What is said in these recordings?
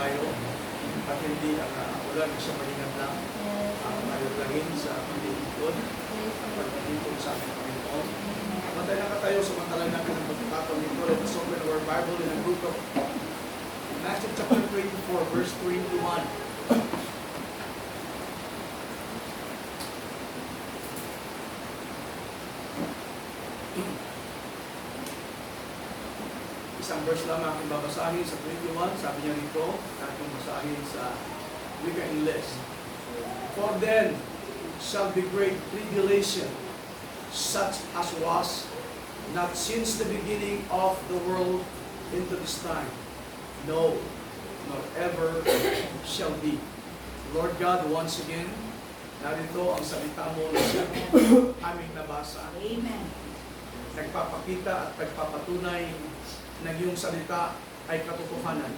tayo at hindi ang ulan sa malingan lang ang ayulangin sa paglilingkod at paglilingkod sa ating Panginoon. Matay na tayo sa mantalan namin ng pagkakataon nito. Let us open our Bible in the book of Matthew chapter 24 verse 21. Isang verse lang aking babasahin sa 21. Sabi niya rito, aking babasahin sa wika English. For then shall be great tribulation, such as was not since the beginning of the world into this time. No, nor ever shall be. Lord God, once again, narito ang salita mo na siya aming nabasa. Amen. Nagpapakita at nagpapatunay na iyong salita ay katotohanan.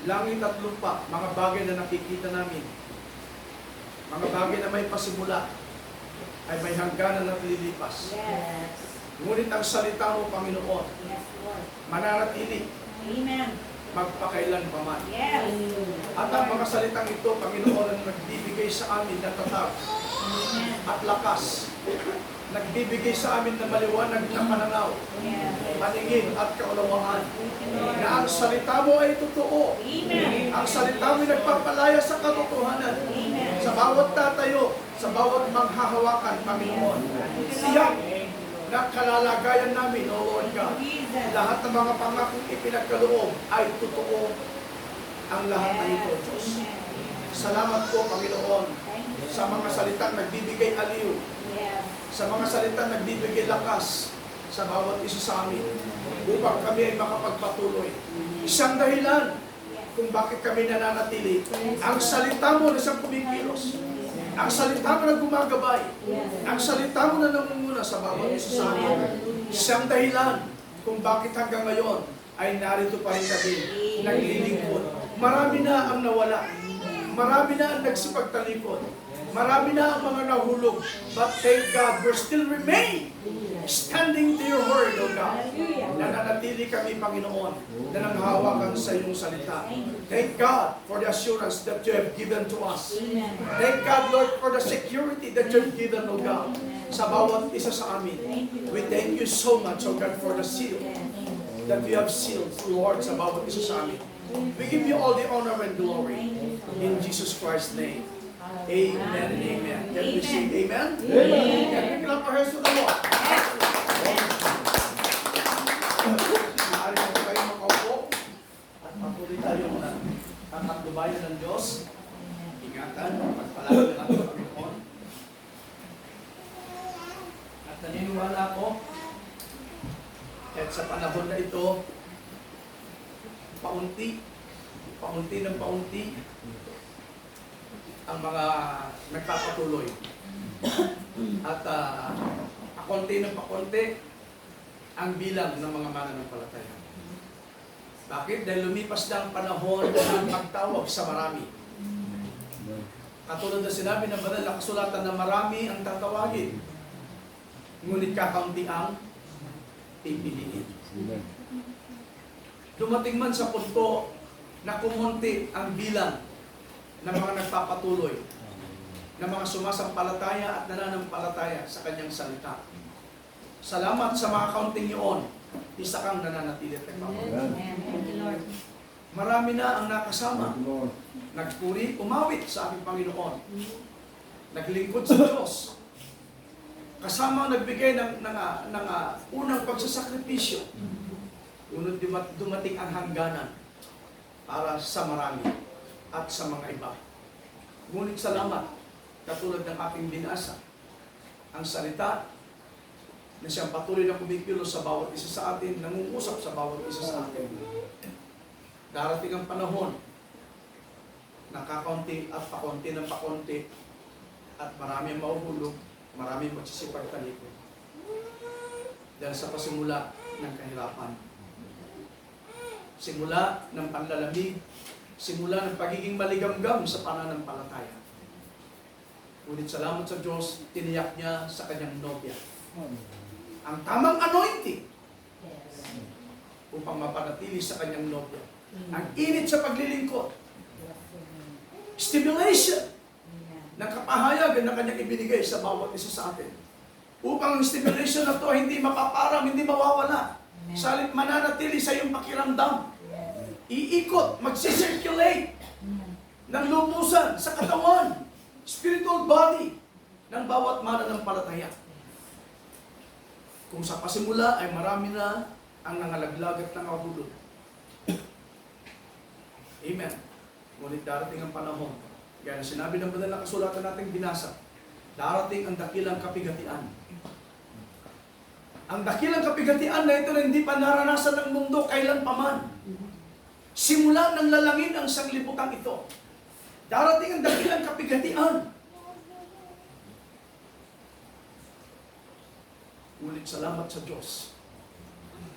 Langit at lupa, mga bagay na nakikita namin, mga bagay na may pasimula, ay may hangganan at lilipas. Yes. Ngunit ang salita mo, Panginoon, Yes, Lord. mananatili, Amen. magpakailan pa man. Yes. At ang mga salitang ito, Panginoon, ang nagbibigay sa amin ng tatag Amen. at lakas, nagbibigay sa amin ng maliwanag na pananaw, Yes. paningin at kaunawaan, na ang salita mo ay totoo. Amen. Ang salita mo ay nagpapalaya sa katotohanan. Amen. Sa bawat tatayo, sa bawat maghahawakan, Panginoon, siya na kalalagayan namin, O Lord God. Lahat ng mga pangakong ipinagkaloob ay totoo ang lahat ng ito, Diyos. Salamat po, Panginoon, sa mga salitang nagbibigay aliw, Yes. sa mga salitang nagbibigay lakas sa bawat isa sa amin upang kami ay makapagpatuloy. Isang dahilan kung bakit kami nananatili, ang salita mo na siyang kumikilos, ang salita mo na gumagabay, ang salita mo na namumuna sa bawat isa sa amin. Isang dahilan kung bakit hanggang ngayon ay narito pa rin kami, naglilingkod. Marami na ang nawala, marami na ang nagsipagtalikod, marami na ang mga nahulog, but thank God, we still remain standing to your word, O God. Nananatili kami, Panginoon, na nanghahawakan sa iyong salita. Thank God for the assurance that you have given to us. Thank God, Lord, for the security that you have given, O God, sa bawat isa sa amin. We thank you so much, O God, for the seal that you have sealed, Lord, sa bawat isa sa amin. We give you all the honor and glory in Jesus Christ's name. Amen and amen. Can we say amen? Amen. Can we clap our hands to the Lord? Maaari po kayo makaupo at patuloy tayo na ang patnubayan ng Diyos. Ingatan, pagpalain ng ating Panginoon. At naniniwala ako kahit sa panahon na ito, paunti ng paunti, ang mga nagpapatuloy. At pakonti ng pakonti ang bilang ng mga mananampalataya. Bakit? Dahil lumipas na ang panahon ng magtawag sa marami. Katulad na sinabi ng banal na kasulatan na marami ang tatawagin, ngunit kakaunti ang pipiliin. Dumating man sa punto na kumunti ang bilang ng mga nagpapatuloy, ng mga sumasampalataya at nananampalataya sa kanyang salita. Salamat sa mga kaunting yun, isa kang nananatili at nagpapatuloy. Marami na ang nakasama, nagpuri, umawit sa aking Panginoon, naglingkod sa Diyos, kasama ang nagbigay ng unang pagsasakripisyo. Unod dumating ang hangganan para sa marami at sa mga iba. Ngunit salamat, katulad ng aking binasa, ang salita na siyang patuloy na kumikilos sa bawat isa sa atin, nangungusap sa bawat isa sa atin. Darating ang panahon, nakakaunti at pakonti ng pakonti, at marami ang mauhulog, marami ang magsisipagtalikod. Dahil sa pasimula ng kahirapan, simula ng panlalamig, simula ng pagiging maligamgam sa pananampalataya. Ngunit salamat sa Diyos, tiniyak niya sa kanyang nobya ang tamang anointing upang mapanatili sa kanyang nobya Ang init sa paglilingkod. Stimulation ng kapahayagan na kanyang ibinigay sa bawat isa sa atin. Upang ang stimulation na to hindi mapaparang, hindi mawawala. Salit mananatili sa iyong pakiramdam. Iikot, magsisirculate ng lubusan sa katawan, spiritual body, ng bawat mananampalataya. Kung sa pasimula ay marami na ang nangalaglag at nangahulog. Amen. Ngunit darating ang panahon. Kaya na sinabi ng banal na kasulatan nating binasa, darating ang dakilang kapigatian. Ang dakilang kapigatian na ito na hindi pa naranasan ng mundo kailanpaman. Simula ng lalangin ang sanglibutang ito. Darating ang dakilang kapigatian. Ngunit salamat sa Diyos.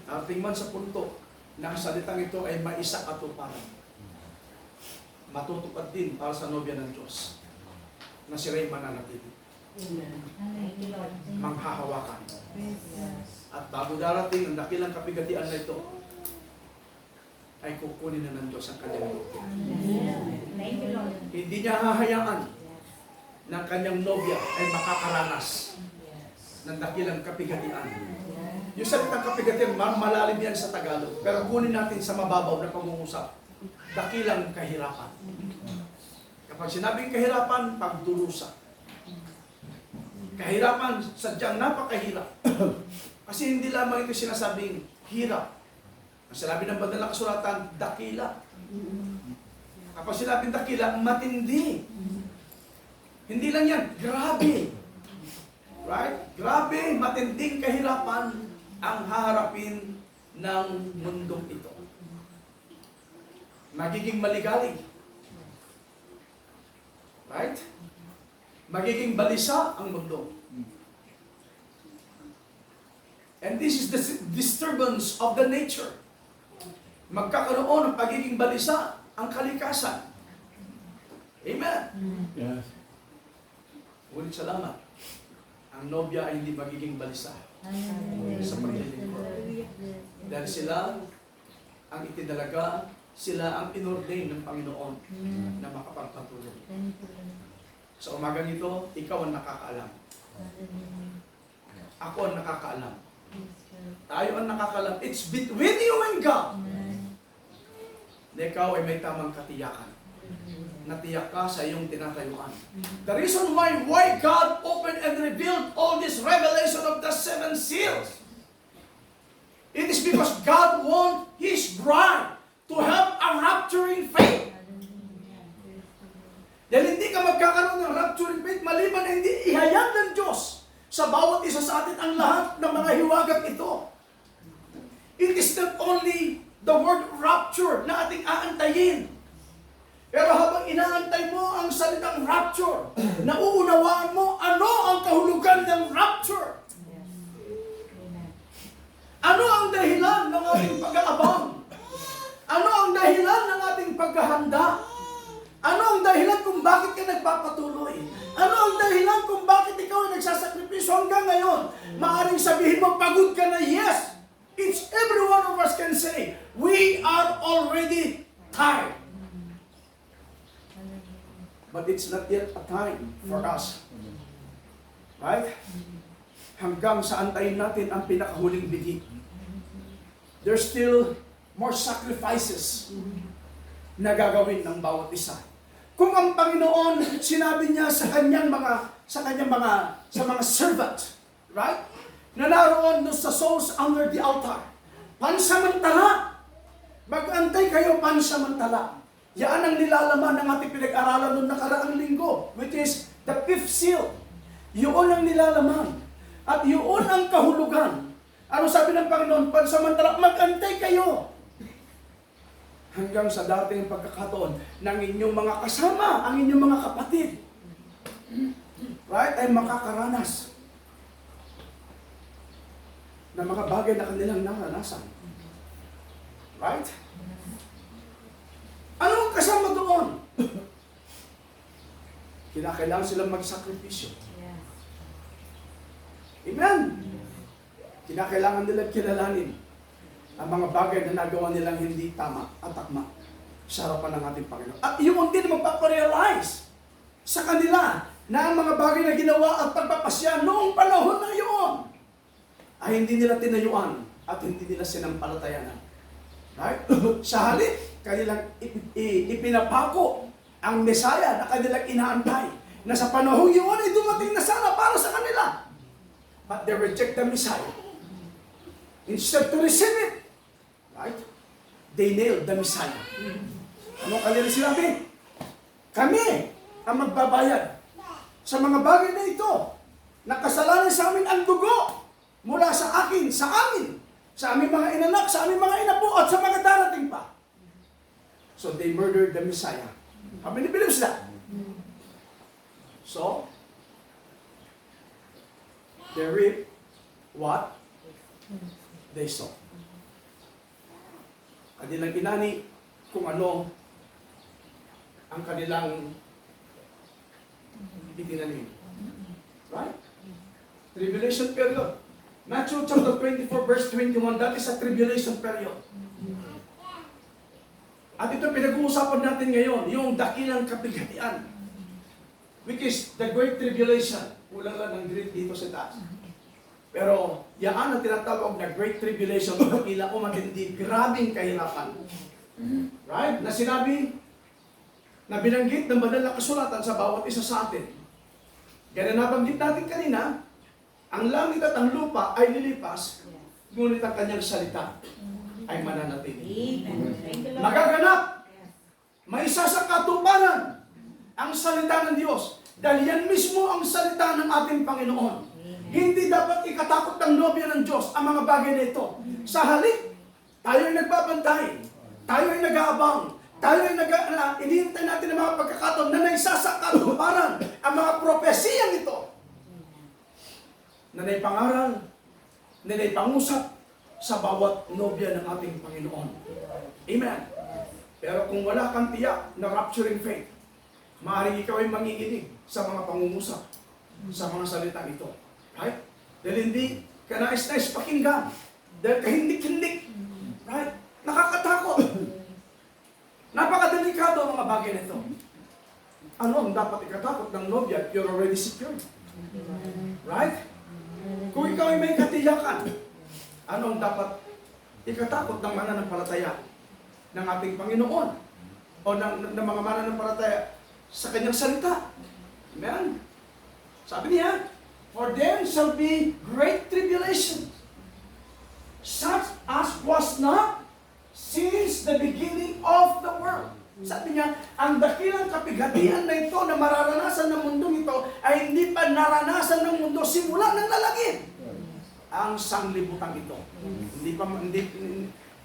Darating man sa punto na ang salitang ito ay maisa katuparan. Matutupad din para sa nobya ng Diyos na si Ray mananatili. Manghahawakan. At bago darating ang dakilang kapigatian na ito, ay kukunin na ng Diyos ang kanyang nobya. Hindi niya hahayaan na kanyang nobya ay makakaranas ng dakilang kapigatian. Yung salitang kapigatian, malalim yan sa Tagalog. Pero kunin natin sa mababaw na pangungusap. Dakilang kahirapan. Kapag sinabing kahirapan, pagdurusa. Kahirapan, sadyang napakahirap. Kasi hindi lamang ito sinasabing hirap. Ang sinabi ng banal na kasulatan, dakila. Kapag sinabing dakila, matindi. Hindi lang yan, grabe. Right? Grabe, matinding kahirapan ang haharapin ng mundong ito. Magiging maligalig. Right? Magiging balisa ang mundo. And this is the disturbance of the nature. Magkakaroon ng pagiging balisa ang kalikasan. Amen? Yes. Ngunit salamat. Ang nobya ay hindi magiging balisa sa paglilingkod. Dahil sila ang itinalaga, sila ang inordain ng Panginoon na makapagpatuloy. Sa umagang ito, ikaw ang nakakaalam. Ako ang nakakaalam. Tayo ang nakakaalam. It's between you and God. Na ikaw ay may tamang katiyakan. Natiyak ka sa iyong tinatayuan. The reason why God opened and revealed all this revelation of the 7 seals, it is because God wants His bride to have a rapturing faith. Dahil hindi ka magkakaroon ng rapturing faith maliban na hindi ihayag ng Diyos sa bawat isa sa atin ang lahat ng mga hiwagat ito. It is not only the word rapture na ating aantayin. Pero habang inaantay mo ang salitang rapture, nauunawaan mo ano ang kahulugan ng rapture. Ano ang dahilan ng ating pag-aabang? Ano ang dahilan ng ating paghahanda? Ano ang dahilan kung bakit ka nagpapatuloy? Ano ang dahilan kung bakit ikaw ay nagsasakripisyo hanggang ngayon? Maaring sabihin mo, pagod ka na, yes! It's every one of us can say, we are already tired. But it's not yet a time for us. Right? Hanggang sa antayin natin ang pinakahuling bighi. There's still more sacrifices na gagawin ng bawat isa. Kung ang Panginoon sinabi niya sa kanyang mga servant, right? Na naroon sa souls under the altar. Pansamantala. Mag-antay kayo pansamantala. Yan ang nilalaman ng ating pinag-aralan noong nakaraang linggo, which is the 5th seal. Yun ang nilalaman. At yun ang kahulugan. Ano sabi ng Panginoon? Pansamantala, mag-antay kayo. Hanggang sa dating pagkakataon ng inyong mga kasama, ang inyong mga kapatid, right, ay makakaranas ng mga bagay na kanilang naranasan. Right? Ano ang kasama doon? Kinakailangan silang magsakripisyo. Amen? Kinakailangan nilang kilalanin ang mga bagay na nagawa nilang hindi tama at takma sa harapan ng ating Panginoon. At yung din magpaparealize sa kanila na ang mga bagay na ginawa at pagpapasya noong panahon na yun ay hindi nila tinayuan at hindi nila sinampalatayanan. Right? Sa halip, kanilang ipinapako ang Mesaya na kanilang inaantay na sa panahon yun ay dumating na sana para sa kanila. But they reject the Messiah. Instead to receive it, right? They nailed the Messiah. Ano kanila sinabi? Kami ang magbabayad sa mga bagay na ito. Nakasalanan sa amin ang dugo mula sa akin, sa amin, sa aming mga inanak, sa aming mga inapo, at sa mga darating pa. So they murdered the Messiah. How many believes that? So, they reap what they sow. Kanilang inani kung ano ang kanilang itinanim. Right? Tribulation period. Matthew chapter 24 verse 21, that is a tribulation period. At ito pinag-uusapan natin ngayon, yung dakilang kapighatian, which is the Great Tribulation. Kulang lang ng Greek dito sa taas. Pero yan ang tinatawag na Great Tribulation, dakila o matindi, grabing kahirapan. Right? Na sinabi, na binanggit ng banal na kasulatan sa bawat isa sa atin. Kaya nabanggit natin kanina, ang langit at ang lupa ay lilipas, ngunit ang kanyang salita ay mananatili. Magaganap, may isa sa katuparan ang salita ng Diyos. Dahil yan mismo ang salita ng ating Panginoon. Hindi dapat ikatakot ng nobya ng Diyos ang mga bagay na ito. Sa halip, tayo ay nagbabantay, tayo ay nag-aabang, tayo ay inihintay natin ang mga pagkakataon na naisa sa katuparan ang mga propesiyang ito. Na naipangaral, na naipangusap sa bawat nobya ng ating Panginoon. Amen. Pero kung wala kang tiyak na rapturing faith, maaaring ikaw ay manginginig sa mga pangungusap, sa mga salita ito. Right? Dahil hindi ka nais-nais pakinggan. Dahil kahindik-hindik. Right? Nakakatakot. Napakadelikado ang mga bagay na ito. Ano ang dapat ikatakot ng nobya? You're already secured. Right? Kung ikaw ay may katiyakan, ano ang dapat ikatakot ng mananampalataya ng ating Panginoon o ng mga mananampalataya sa kanyang salita? Amen? Sabi niya, for them shall be great tribulation, such as was not since the beginning of the world. Sabi niya, ang dakilang kapighatian na ito na mararanasan ng mundong ito ay hindi pa naranasan ng mundo simula ng lalagid. Ang sanglibutan ito.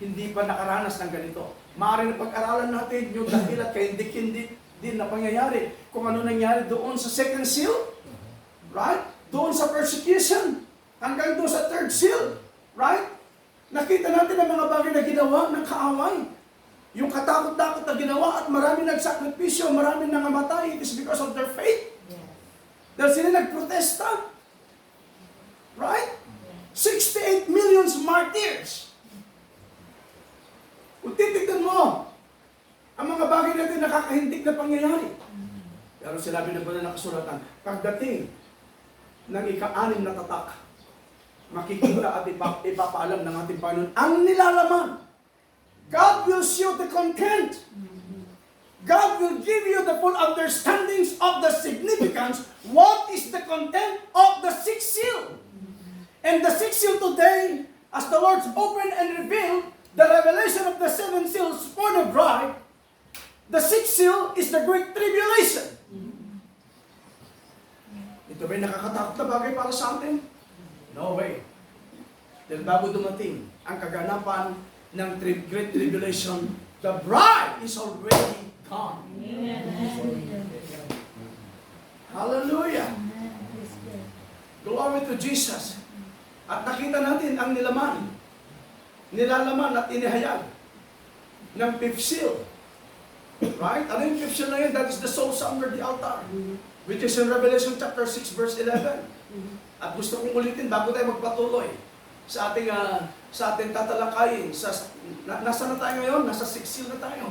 Hindi pa nakaranas ng ganito. Maaaring na pag-aralan natin yung dakil at kahindik-hindik din na pangyayari. Kung ano nangyari doon sa second seal, right? Doon sa persecution, hanggang doon sa third seal, right? Nakita natin ang mga bagay na ginawa ng kaaway. Yung katakot-takot na ginawa at marami nagsakripisyo, marami nangamatay. It is because of their faith. Dahil sila nagprotesta. Right? 68 million martyrs. Kung titignan mo, ang mga bagay natin nakakahindik na pangyayari. Pero sinabi ng banal na kasulatan, pagdating ng ika-6 na tatak, makikita at ipapaalam ng ating Panginoon ang nilalaman. God will show the content. God will give you the full understandings of the significance. What is the content of the sixth seal? And the sixth seal today, as the Lord's opened and revealed the revelation of the seven seals for the bride, the sixth seal is the Great Tribulation. Ito ba'y nakakatakot na bagay para sa atin? No way. Dahil bago dumating ang kaganapan ng Great Tribulation, the bride is already gone. Hallelujah. Glory to Jesus. At nakita natin ang nilalaman at inihayag ng fifth seal. Right? Ano yung fifth seal na yun? That is the soul under the altar. Which is in Revelation chapter 6 verse 11. At gusto kong ulitin bago tayo magpatuloy sa ating tatalakayin. Nasa na tayo ngayon? Nasa 6 seal na tayo.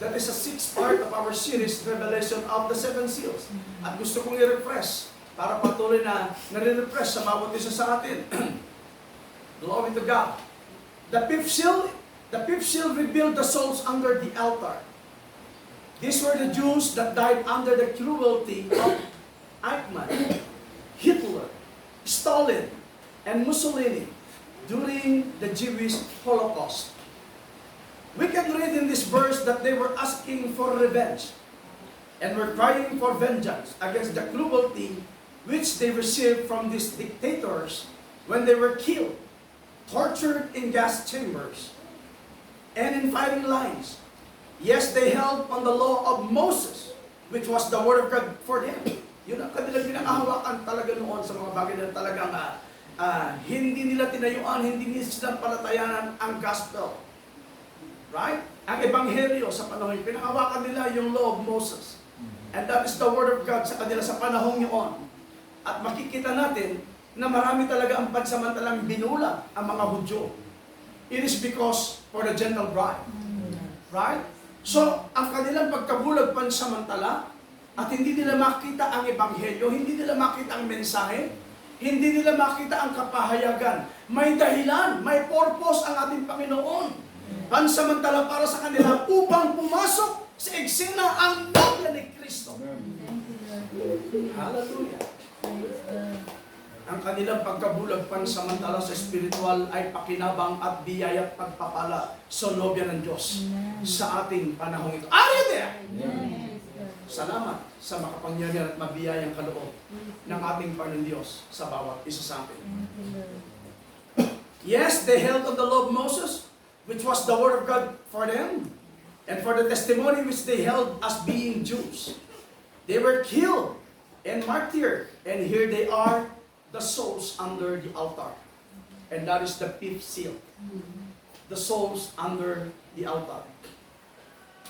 That is the 6th part of our series, Revelation of the 7 Seals. At gusto kong i-refresh para patuloy na nare-refresh sa bawat isa sa atin. Glory to God. The fifth seal revealed the souls under the altar. These were the Jews that died under the cruelty of Eichmann, Hitler, Stalin, and Mussolini during the Jewish Holocaust. We can read in this verse that they were asking for revenge and were crying for vengeance against the cruelty which they received from these dictators when they were killed, tortured in gas chambers, and in firing lines. Yes, they held on the law of Moses, which was the word of God for them. Yun ang kanilang pinakahawakan talaga noon sa mga bagay na talagang hindi nila tinayuan, hindi nila sinampalatayanan ang gospel. Right? Ang ebanghelyo sa panahon, pinakahawakan nila yung law of Moses. And that is the word of God sa kanila sa panahon yun. At makikita natin na marami talaga ang pansamantalang binulag ang mga Hudyo. It is because for the general bride. Right? So, ang kanilang pagkabulag pansamantala at hindi nila makita ang ebanghelyo, hindi nila makita ang mensahe, hindi nila makita ang kapahayagan. May dahilan, may purpose ang ating Panginoon. Pansamantala para sa kanila upang pumasok sa eksena ang nobya ni Kristo. Hallelujah. Ang kanilang pagkabulag pansamantala sa spiritual ay pakinabang at biyaya at pagpapala sa nobya ng Diyos sa ating panahong ito. Are you there? Salamat sa makapangyarihan at mabiyayang kaloob ng ating Panginoon Diyos sa bawat isa sa atin. Yes, they held on the law of Moses, which was the word of God for them, and for the testimony which they held as being Jews. They were killed and martyred, and here they are, the souls under the altar. And that is the 5th seal. The souls under the altar.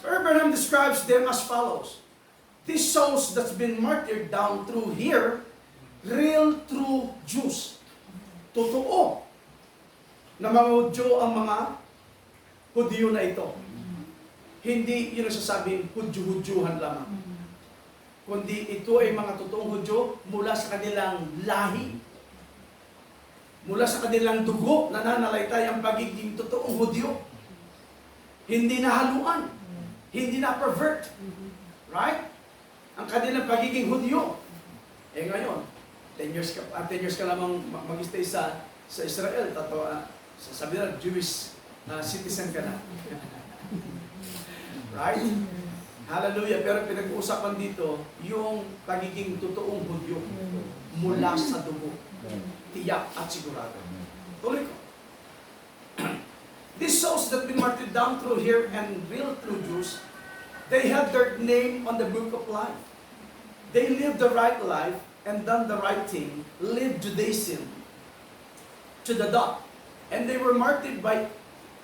Abraham describes them as follows. These souls that's been martyred down through here, real true Jews. Totoo na mga Hudyo ang mga Hudyo na ito. Hindi yun ang sasabing Hudyo-Hudyuhan lamang. Kundi ito ay mga totoong Hudyo mula sa kanilang lahi. Mula sa kanilang dugo, nananalaytay ang pagiging totoong Hudyo. Hindi nahaluan. Hindi na-pervert. Right? Ang kanilang pagiging Hudyo. Eh ngayon, 10 years ka lamang mag-stay sa Israel. Sabi na, Jewish citizen ka na. Right? Hallelujah. Pero pinag-uusapan dito, yung pagiging totoong Hudyo mula sa dugo. Tiyak at sigurado. Tuloy ko. These souls that been martyred down through here and real true Jews, they have their name on the book of life. They lived the right life and done the right thing, lived Judaism to the dot. And they were martyred by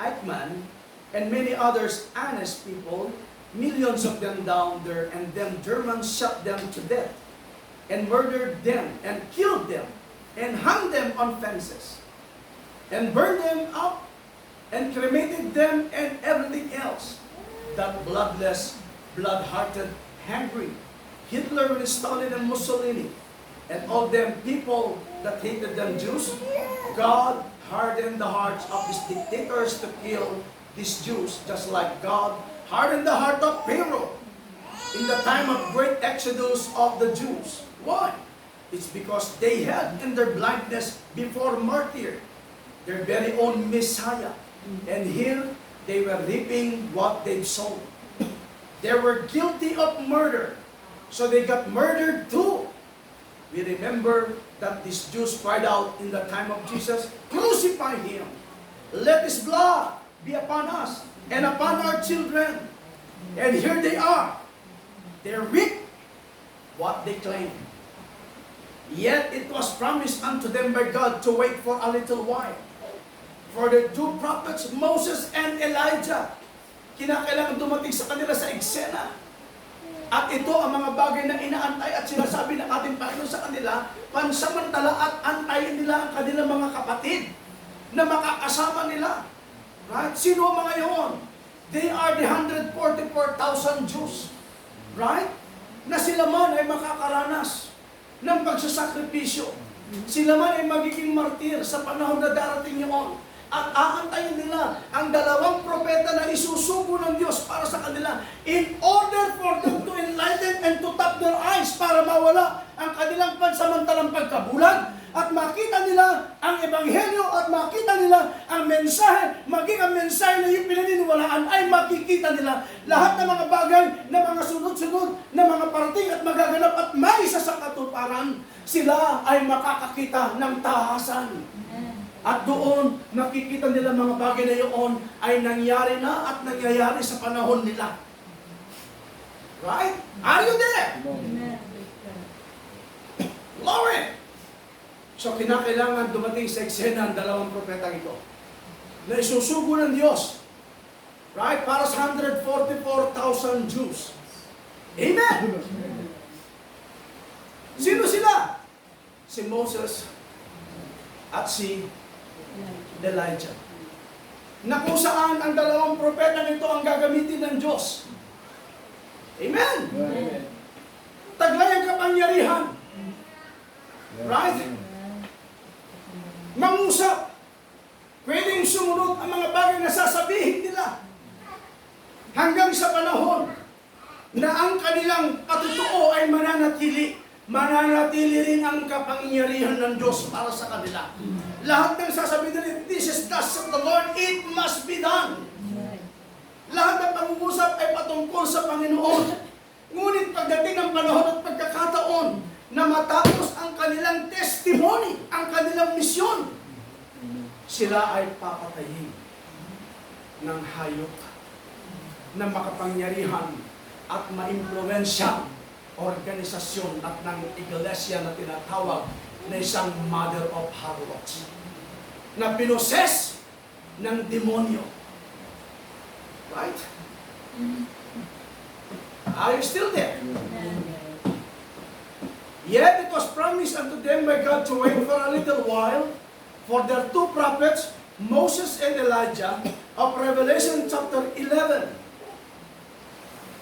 Eichmann and many others honest people, millions of them down there, and then Germans shot them to death and murdered them and killed them and hung them on fences and burned them up and cremated them and everything else. That bloodless, blood-hearted, hungry Hitler and Stalin and Mussolini and all them people that hated them Jews, God hardened the hearts of these dictators to kill these Jews, just like God hardened the heart of Pharaoh in the time of great exodus of the Jews. Why? It's because they had in their blindness before martyr their very own Messiah. And here they were reaping what they've sown. They were guilty of murder, so they got murdered too. We remember that these Jews cried out in the time of Jesus, "Crucify him! Let his blood be upon us and upon our children." And here they are. They reap what they claim. Yet it was promised unto them by God to wait for a little while. For the two prophets, Moses and Elijah, kinakailangan dumating sa kanila sa eksena. At ito ang mga bagay na inaantay at sinasabi ng ating Panginoon sa kanila, pansamantala at antayin nila ang kanilang mga kapatid. na makakasama nila. Right? Sino ang mga yun? They are the 144,000 Jews. Right? Na sila man ay makakaranas ng pagsasakripisyo. Sila man ay magiging martir sa panahon na darating yun. At aantayin nila ang dalawang propeta na isusugo ng Diyos para sa kanila in order for them to enlighten and to tap their eyes para mawala ang kanilang pansamantalang pagkabulag at makita nila ang ebanghelyo at makita nila ang mensahe, maging ang mensahe na yung pinaniniwalaan ay makikita nila lahat ng mga bagay na mga sunod-sunod na mga parating at magaganap at may isa sa katuparan, sila ay makakakita ng tahasan. At doon, nakikita nila mga bagay na yun ay nangyari na at nangyayari sa panahon nila. Right? Are you there? Amen. Glory! So, kinakailangan dumating sa eksena ang dalawang propetang ito na isusugo ng Diyos. Right? Para sa 144,000 Jews. Amen! Sino sila? Si Moses at si Elijah. Na kung saan ang dalawang propeta nito ang gagamitin ng Diyos. Amen! Taglay ang kapangyarihan. Right? Mangusap. Pwedeng sumunod ang mga bagay na sasabihin nila. Hanggang sa panahon na ang kanilang katutuo ay mananatili. Mananatili rin ang kapangyarihan ng Diyos para sa kanila. Lahat ng sasabihin nila, this is thus of the Lord, it must be done. Lahat ng pangungusap ay patungkol sa Panginoon. Ngunit pagdating ng panahon at pagkakataon na matapos ang kanilang testimony, ang kanilang misyon, sila ay papatayin ng hayop na makapangyarihan at maimpluwensya organisasyon at ng iglesia na tinatawag na isang mother of harlots na pinoses ng demonyo. Right? Are you still there? Yet it was promised unto them by God to wait for a little while for their two prophets, Moses and Elijah, of Revelation chapter 11.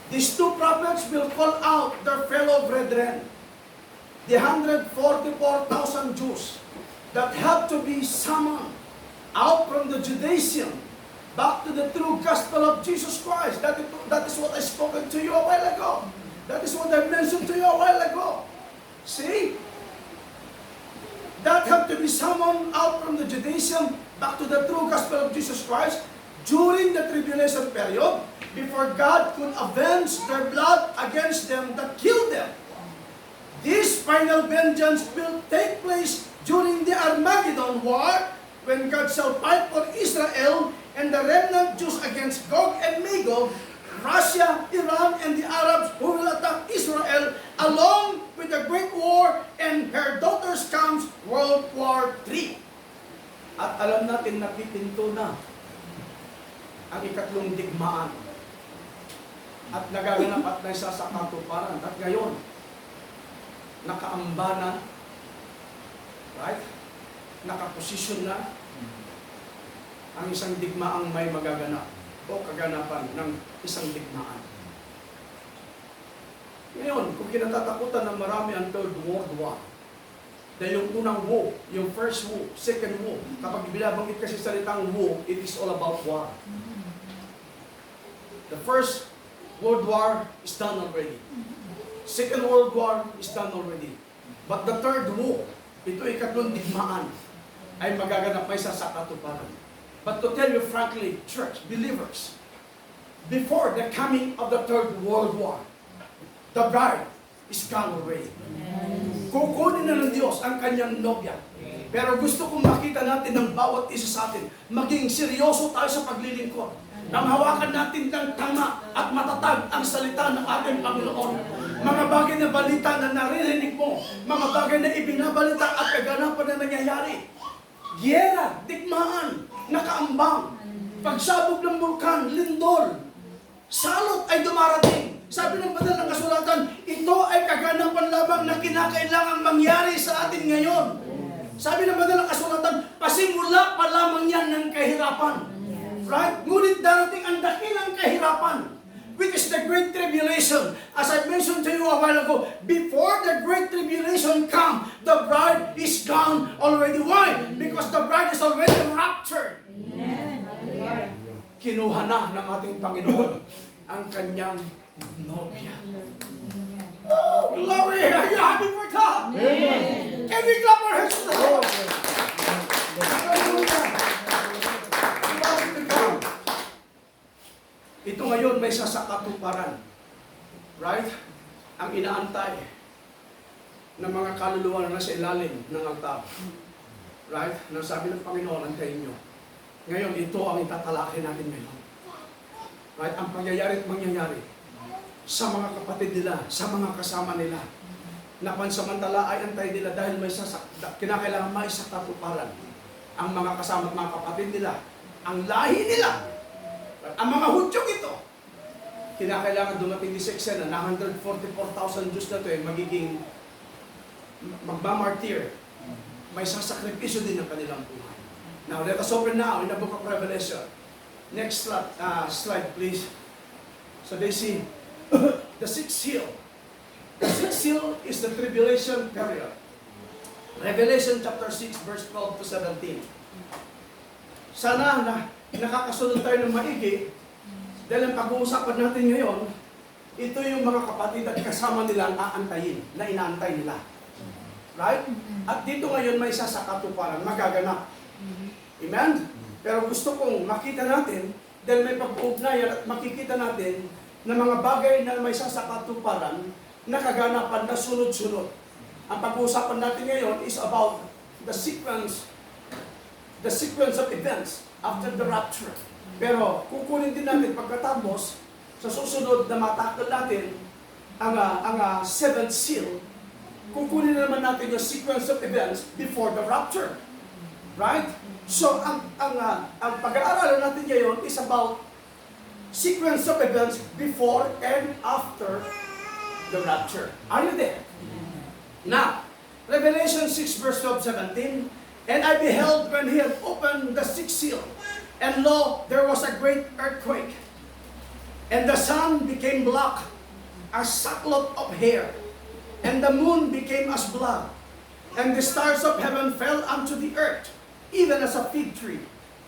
These two prophets will call out their fellow brethren, the 144,000 Jews that have to be summoned out from the Judaism back to the true gospel of Jesus Christ. That is what I spoken to you a while ago. That is what I mentioned to you a while ago. See? That have to be summoned out from the Judaism back to the true gospel of Jesus Christ during the tribulation period, before God could avenge their blood against them that killed them. This final vengeance will take place during the Armageddon War, when God shall fight for Israel and the remnant Jews against Gog and Magog, Russia, Iran, and the Arabs who will attack Israel, along with the Great War and her daughters comes World War III. At alam natin napipinto na ang ikatlong digmaan at nagaganap at naisa sa katuparan. At ngayon, nakaamba na, right? Nakaposisyon na ang isang digmaang may magaganap o kaganapan ng isang digmaan. Ngayon, kung kinatatakutan ng marami ang Third World War, dahil yung unang war, yung first war, second war, kapag binabanggit kasi salitang war, it is all about war. The first World War is done already. Second World War is done already. But the third war, ito ay ikatlong digmaan, ay magaganap may sa katuparan. But to tell you frankly, church, believers, before the coming of the Third World War, the bride is gone already. Kukunin na ng Diyos ang kanyang nobya. Pero gusto kong makita natin ng bawat isa sa atin, maging seryoso tayo sa paglilingkod. Nang hawakan natin ng tama at matatag ang salita ng ating Panginoon. Mga bagay na balita na naririnig mo, mga bagay na ibinabalita at kaganapan na nangyayari. Giyera, digmaan, nakaambang, pagsabog ng bulkan, lindol, salot ay dumarating. Sabi ng banal ng kasulatan, ito ay kaganapan lamang na kinakailangang mangyari sa atin ngayon. Sabi ng madalang kasulatan, pasimula pa lamang yan ng kahirapan. Right? Ngunit darating ang dakilang kahirapan, which is the Great Tribulation. As I mentioned to you a while ago, before the Great Tribulation come, the bride is gone already. Why? Because the bride is already raptured. Kinuha na ng ating Panginoon ang kanyang nobya. Oh, glory! Are you happy for God? Can we clap our hands to the Lord? Hallelujah! Glory to God. Ito ngayon may sasakatuparan. Right? Ang inaantay ng mga kaluluwa na nasa ilalim ng altar. Right? Nang sabi ng Panginoon, antayin nyo. Ngayon, ito ang itatalakay natin ngayon. Right? Ang pangyayari at mangyayari sa mga kapatid nila, sa mga kasama nila, na pansamantala ay antay nila dahil may kinakailangan may sakatuparan. Ang mga kasama at mga kapatid nila, ang lahi nila, ang mga Hudyong ito, kinakailangan dumating di sa eksena na 144,000 Diyos na ito ay magiging magmamartir. May sasakripisyo din ng kanilang buhay. Now, let us open now in the book of Revelation. Next slide, please. So they see the sixth seal. The sixth seal is the tribulation period. Revelation chapter 6, verse 12 to 17. Sana na nakakasunod tayo ng maigi dahil ang pag-uusapan natin ngayon, ito yung mga kapatid at kasama nila ang aantayin, na inaantay nila. Right? At dito ngayon may sasakatuparan, magaganap. Amen? Pero gusto kong makita natin, dahil may pag-uugnayan at makikita natin na mga bagay na may sasakatuparan, nakaganapan na sunod-sunod. Ang pag-uusapan natin ngayon is about the sequence of events after the rapture. Pero kukunin din natin pagkatapos, sa susunod na matakal natin ang seventh seal, kukunin naman natin yung sequence of events before the rapture. Right? So, ang pag-aaralan natin ngayon is about sequence of events before and after the rapture. Are you there? Now, Revelation 6 verse 12-17, and I beheld when he had opened the sixth seal, and lo, there was a great earthquake, and the sun became black as sackcloth of hair, and the moon became as blood, and the stars of heaven fell unto the earth, even as a fig tree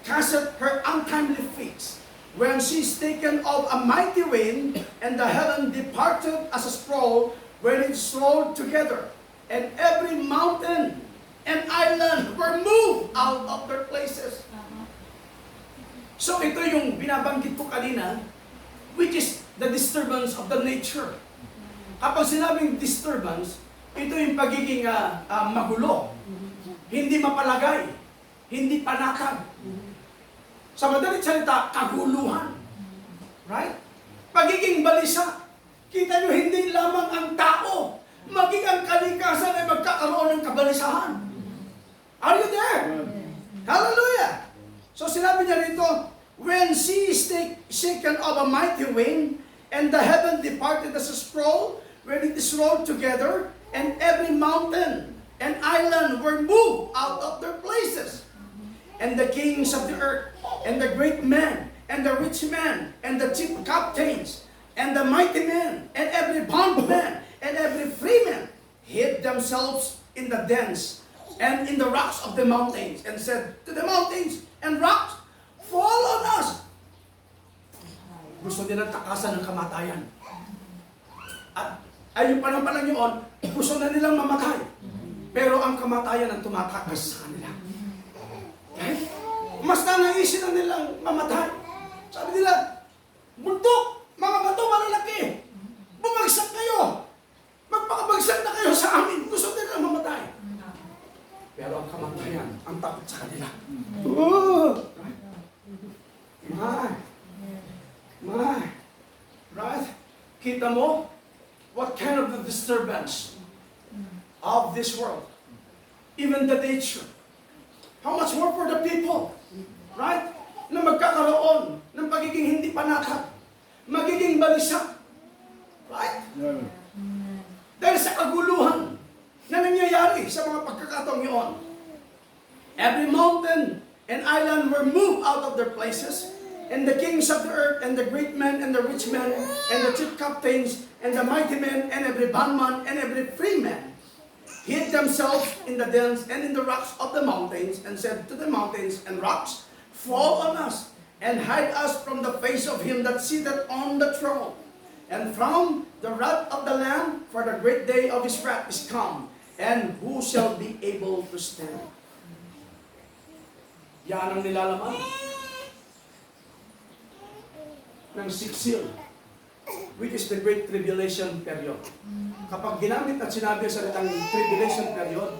casteth her untimely figs, when she is taken of a mighty wind, and the heaven departed as a scroll when it is rolled together, and every mountain and island were moved out of their places. So ito yung binabanggit ko kanina, which is the disturbance of the nature. Kapag sinabing disturbance, ito yung pagiging magulo, hindi mapalagay, hindi panatag. Sa madaling salita, kaguluhan. Right? Pagiging balisa. Kita nyo, hindi lamang ang tao, maging ang kalikasan ay magkakaroon ng kabalisahan. Are you there? Hallelujah! So sinabi niya rito, when she is shaken of a mighty wind, and the heaven departed as a scroll, when it is rolled together, and every mountain and island were moved out of their places. And the kings of the earth, and the great men, and the rich men, and the chief captains, and the mighty men, and every bondman, and every freeman, hid themselves in the dens, and in the rocks of the mountains, and said to the mountains and rocks, fall on us. Gusto nilang takasan ng kamatayan. At ayun pa lang yun, gusto na nilang mamatay. Pero ang kamatayan ang tumatakas sa kanila. Okay? Mas nanaisin na nilang mamatay. Sabi nila, bundok, mga bato malalaki, bumagsak kayo. Magpakabagsak na kayo sa amin. Gusto nilang mamatay. Pero ang kamatayan, ang takot sa kanila. Oh! My. Right? Kita mo? What kind of the disturbance of this world? Even the nature. How much more for the people? Right? Na magkakaroon ng pagiging hindi panatag. Magiging balisa. Right? Dahil sa kaguluhan na nangyayari sa mga pagkakataong yun. Every mountain and island were moved out of their places, and the kings of the earth, and the great men, and the rich men, and the chief captains, and the mighty men, and every bondman, and every free man, hid themselves in the dens and in the rocks of the mountains, and said to the mountains and rocks, fall on us, and hide us from the face of him that sitteth on the throne, and from the wrath of the Lamb, for the great day of his wrath is come, and who shall be able to stand? Yan ang nilalaman ng sixth seal, which is the Great Tribulation period. Kapag ginamit at sinabi sa salitang Tribulation period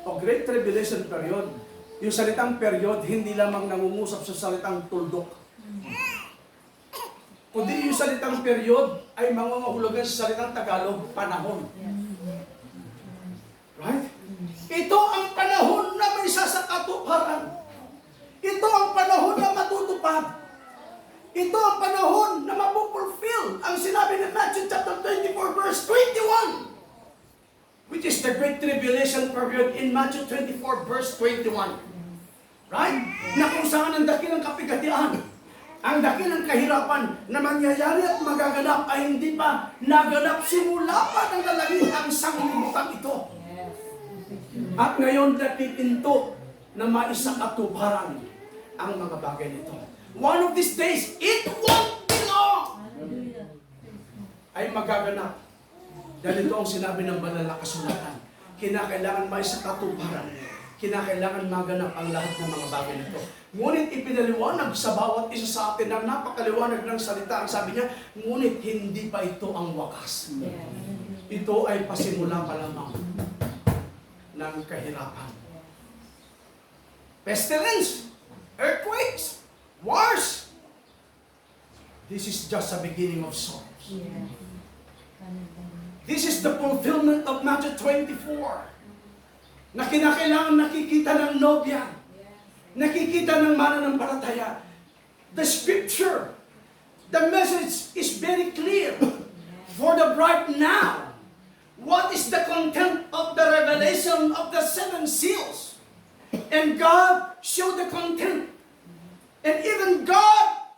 o Great Tribulation period, yung salitang period hindi lamang nangungusap sa salitang tuldok. Kundi yung salitang period ay mangungahulugan sa salitang Tagalog, panahon. Right? Ito ang panahon na may sasakatuparan. Ito ang panahon na matutupad. Ito ang panahon na mapupulfill ang sinabi ng Matthew chapter 24 verse 21, which is the Great Tribulation period in Matthew 24 verse 21. Right? Na kung saan ang dakilang kapigatian, ang dakilang kahirapan na mangyayari at magaganap ay hindi pa naganap simula pa ng lalagihang sanglibutan ito. At ngayon napipinto na maisakatuparan ang mga bagay nito. One of these days, it won't be long, ay magaganap. Dahil ito ang sinabi ng banal na kasulatan. Kinakailangan maisakatuparan. Kinakailangan maganap ang lahat ng mga bagay nito. Ngunit ipinaliwanag sa bawat isa sa atin ng napakaliwanag ng salita. Ang sabi niya, ngunit hindi pa ito ang wakas. Ito ay pasimula pa lamang ng kahirapan. Pestilence, earthquakes, wars. This is just a beginning of sorrows. This is the fulfillment of Matthew 24. Na kinakailangan nakikita ng nobya. Nakikita ng mananampalataya. The scripture, the message is very clear. For the bride now, what is the content of the revelation of the seven seals? And God showed the content. And even God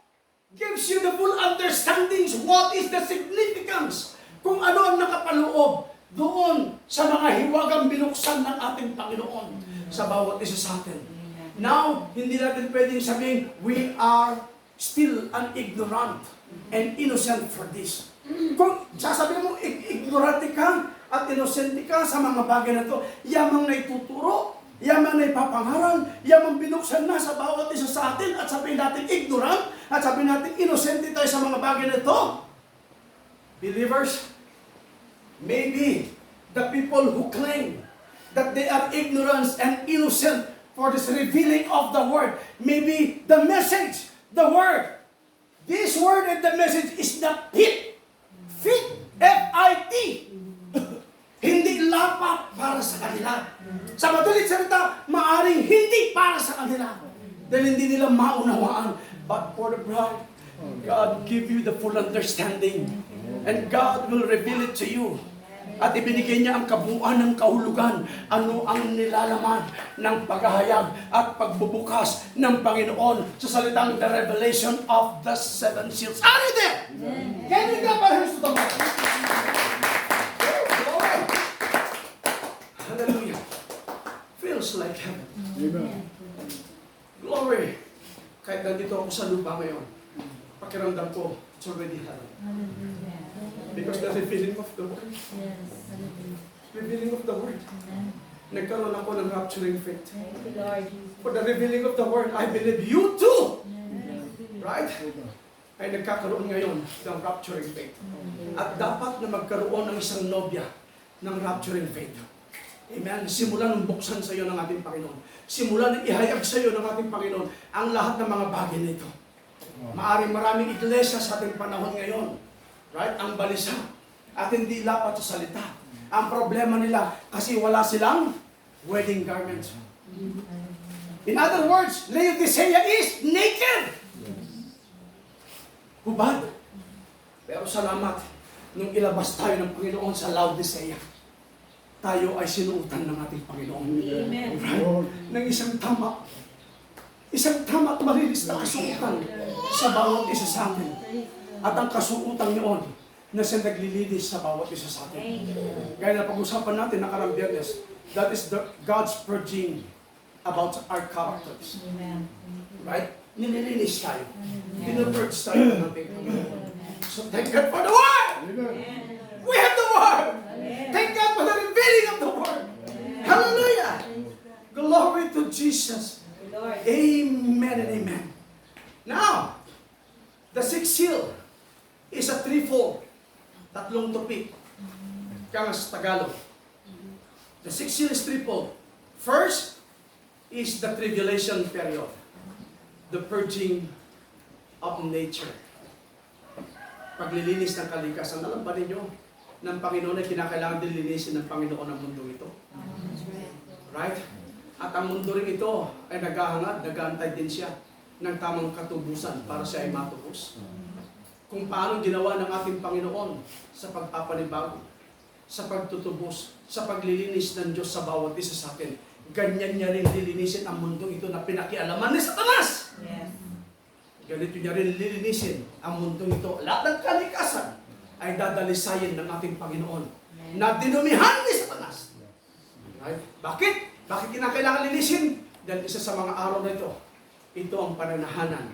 gives you the full understandings what is the significance, kung ano ang nakapaloob doon sa mga hiwagang binuksan ng ating Panginoon sa bawat isa sa atin. Now, hindi natin pwedeng sabihin, we are still an ignorant and innocent for this. Kung sasabihin mo, ignorante ka at inosente ka sa mga bagay na ito, yamang na ituturo, yamang na ipapangaral, yamang binuksan na sa bawat isa sa atin, at sabihin natin ignorant, at sabihin natin inosente tayo sa mga bagay na ito. Believers, maybe the people who claim that they are ignorant and innocent for this revealing of the Word, maybe the message, the Word, this Word and the message is not fit, F-I-T, hindi lapat para sa kanila. Sa madaling salita, maaring hindi para sa kanila. Dahil hindi nila maunawaan. But for the bride, God give you the full understanding. And God will reveal it to you. At ibinigay niya ang kabuuan ng kahulugan. Ano ang nilalaman ng paghahayag at pagbubukas ng Panginoon sa salitang the revelation of the seven seals. Are you there? Can you clap our hands to the Lord? Hallelujah. Feels like heaven. Amen. Glory. Kahit nandito ako sa lupa ngayon, pakiramdam ko, it's already heaven. Because the revealing of the Word. Revealing of the Word. Nagkaroon ako ng rapturing faith. For the revealing of the Word, I believe you too. Right? Ay nagkakaroon ngayon ng rapturing faith. At dapat na magkaroon ng isang nobya ng rapturing faith. Amen. Simulan ng buksan sa iyo ng ating Panginoon. Simulan ng ihayag sa iyo ng ating Panginoon ang lahat ng mga bagay nito. Maaring maraming iglesia sa ating panahon ngayon. Right? Ang balisa. At hindi lapat sa salita. Ang problema nila kasi wala silang wedding garments. In other words, Laodicea is naked. Hubad. Pero salamat nung ilabas tayo ng Panginoon sa Laodicea. tayo ay sinuutan ng ating Panginoon. Amen. Right? Ng isang tama. Isang tama at malinis na kasuutan sa bawat isa sa atin. At ang kasuutan niyon na siya naglilinis sa bawat isa sa atin. Gaya na pag-usapan natin nakarang Biyernes, that is God's purging about our characters. Amen. Right? Nililinis tayo. Pinupurge tayo ng ating Panginoon. So thank God for the Word! We have the Word! Thank God for the revealing of the Word! Hallelujah! Glory to Jesus! Lord. Amen and amen. Now, the sixth seal is a threefold. Tatlong topic. Kaya nga sa Tagalog. The sixth seal is threefold. First is the tribulation period. The purging of nature. Paglilinis ng kalikasan. Alam ba ninyo, ng Panginoon ay kinakailangan din linisin ng Panginoon ang mundo ito. Right? At ang mundo rin ito ay naghahangad, nag-aantay din siya ng tamang katubusan para siya ay matubos. Kung paano ginawa ng ating Panginoon sa pagpapanibago, sa pagtutubos, sa paglilinis ng Diyos sa bawat isa sa atin, ganyan niya rin lilinisin ang mundo ito na pinakialaman ni Satanas. Yes. Ganito niya rin lilinisin ang mundo ito. Lahat ng kalikasan ay dadalisayin ng ating Panginoon na dinumihan ni Satanas. Right? Bakit? Bakit kinakailangan linisin? Dahil isa sa mga araw na ito ang pananahanan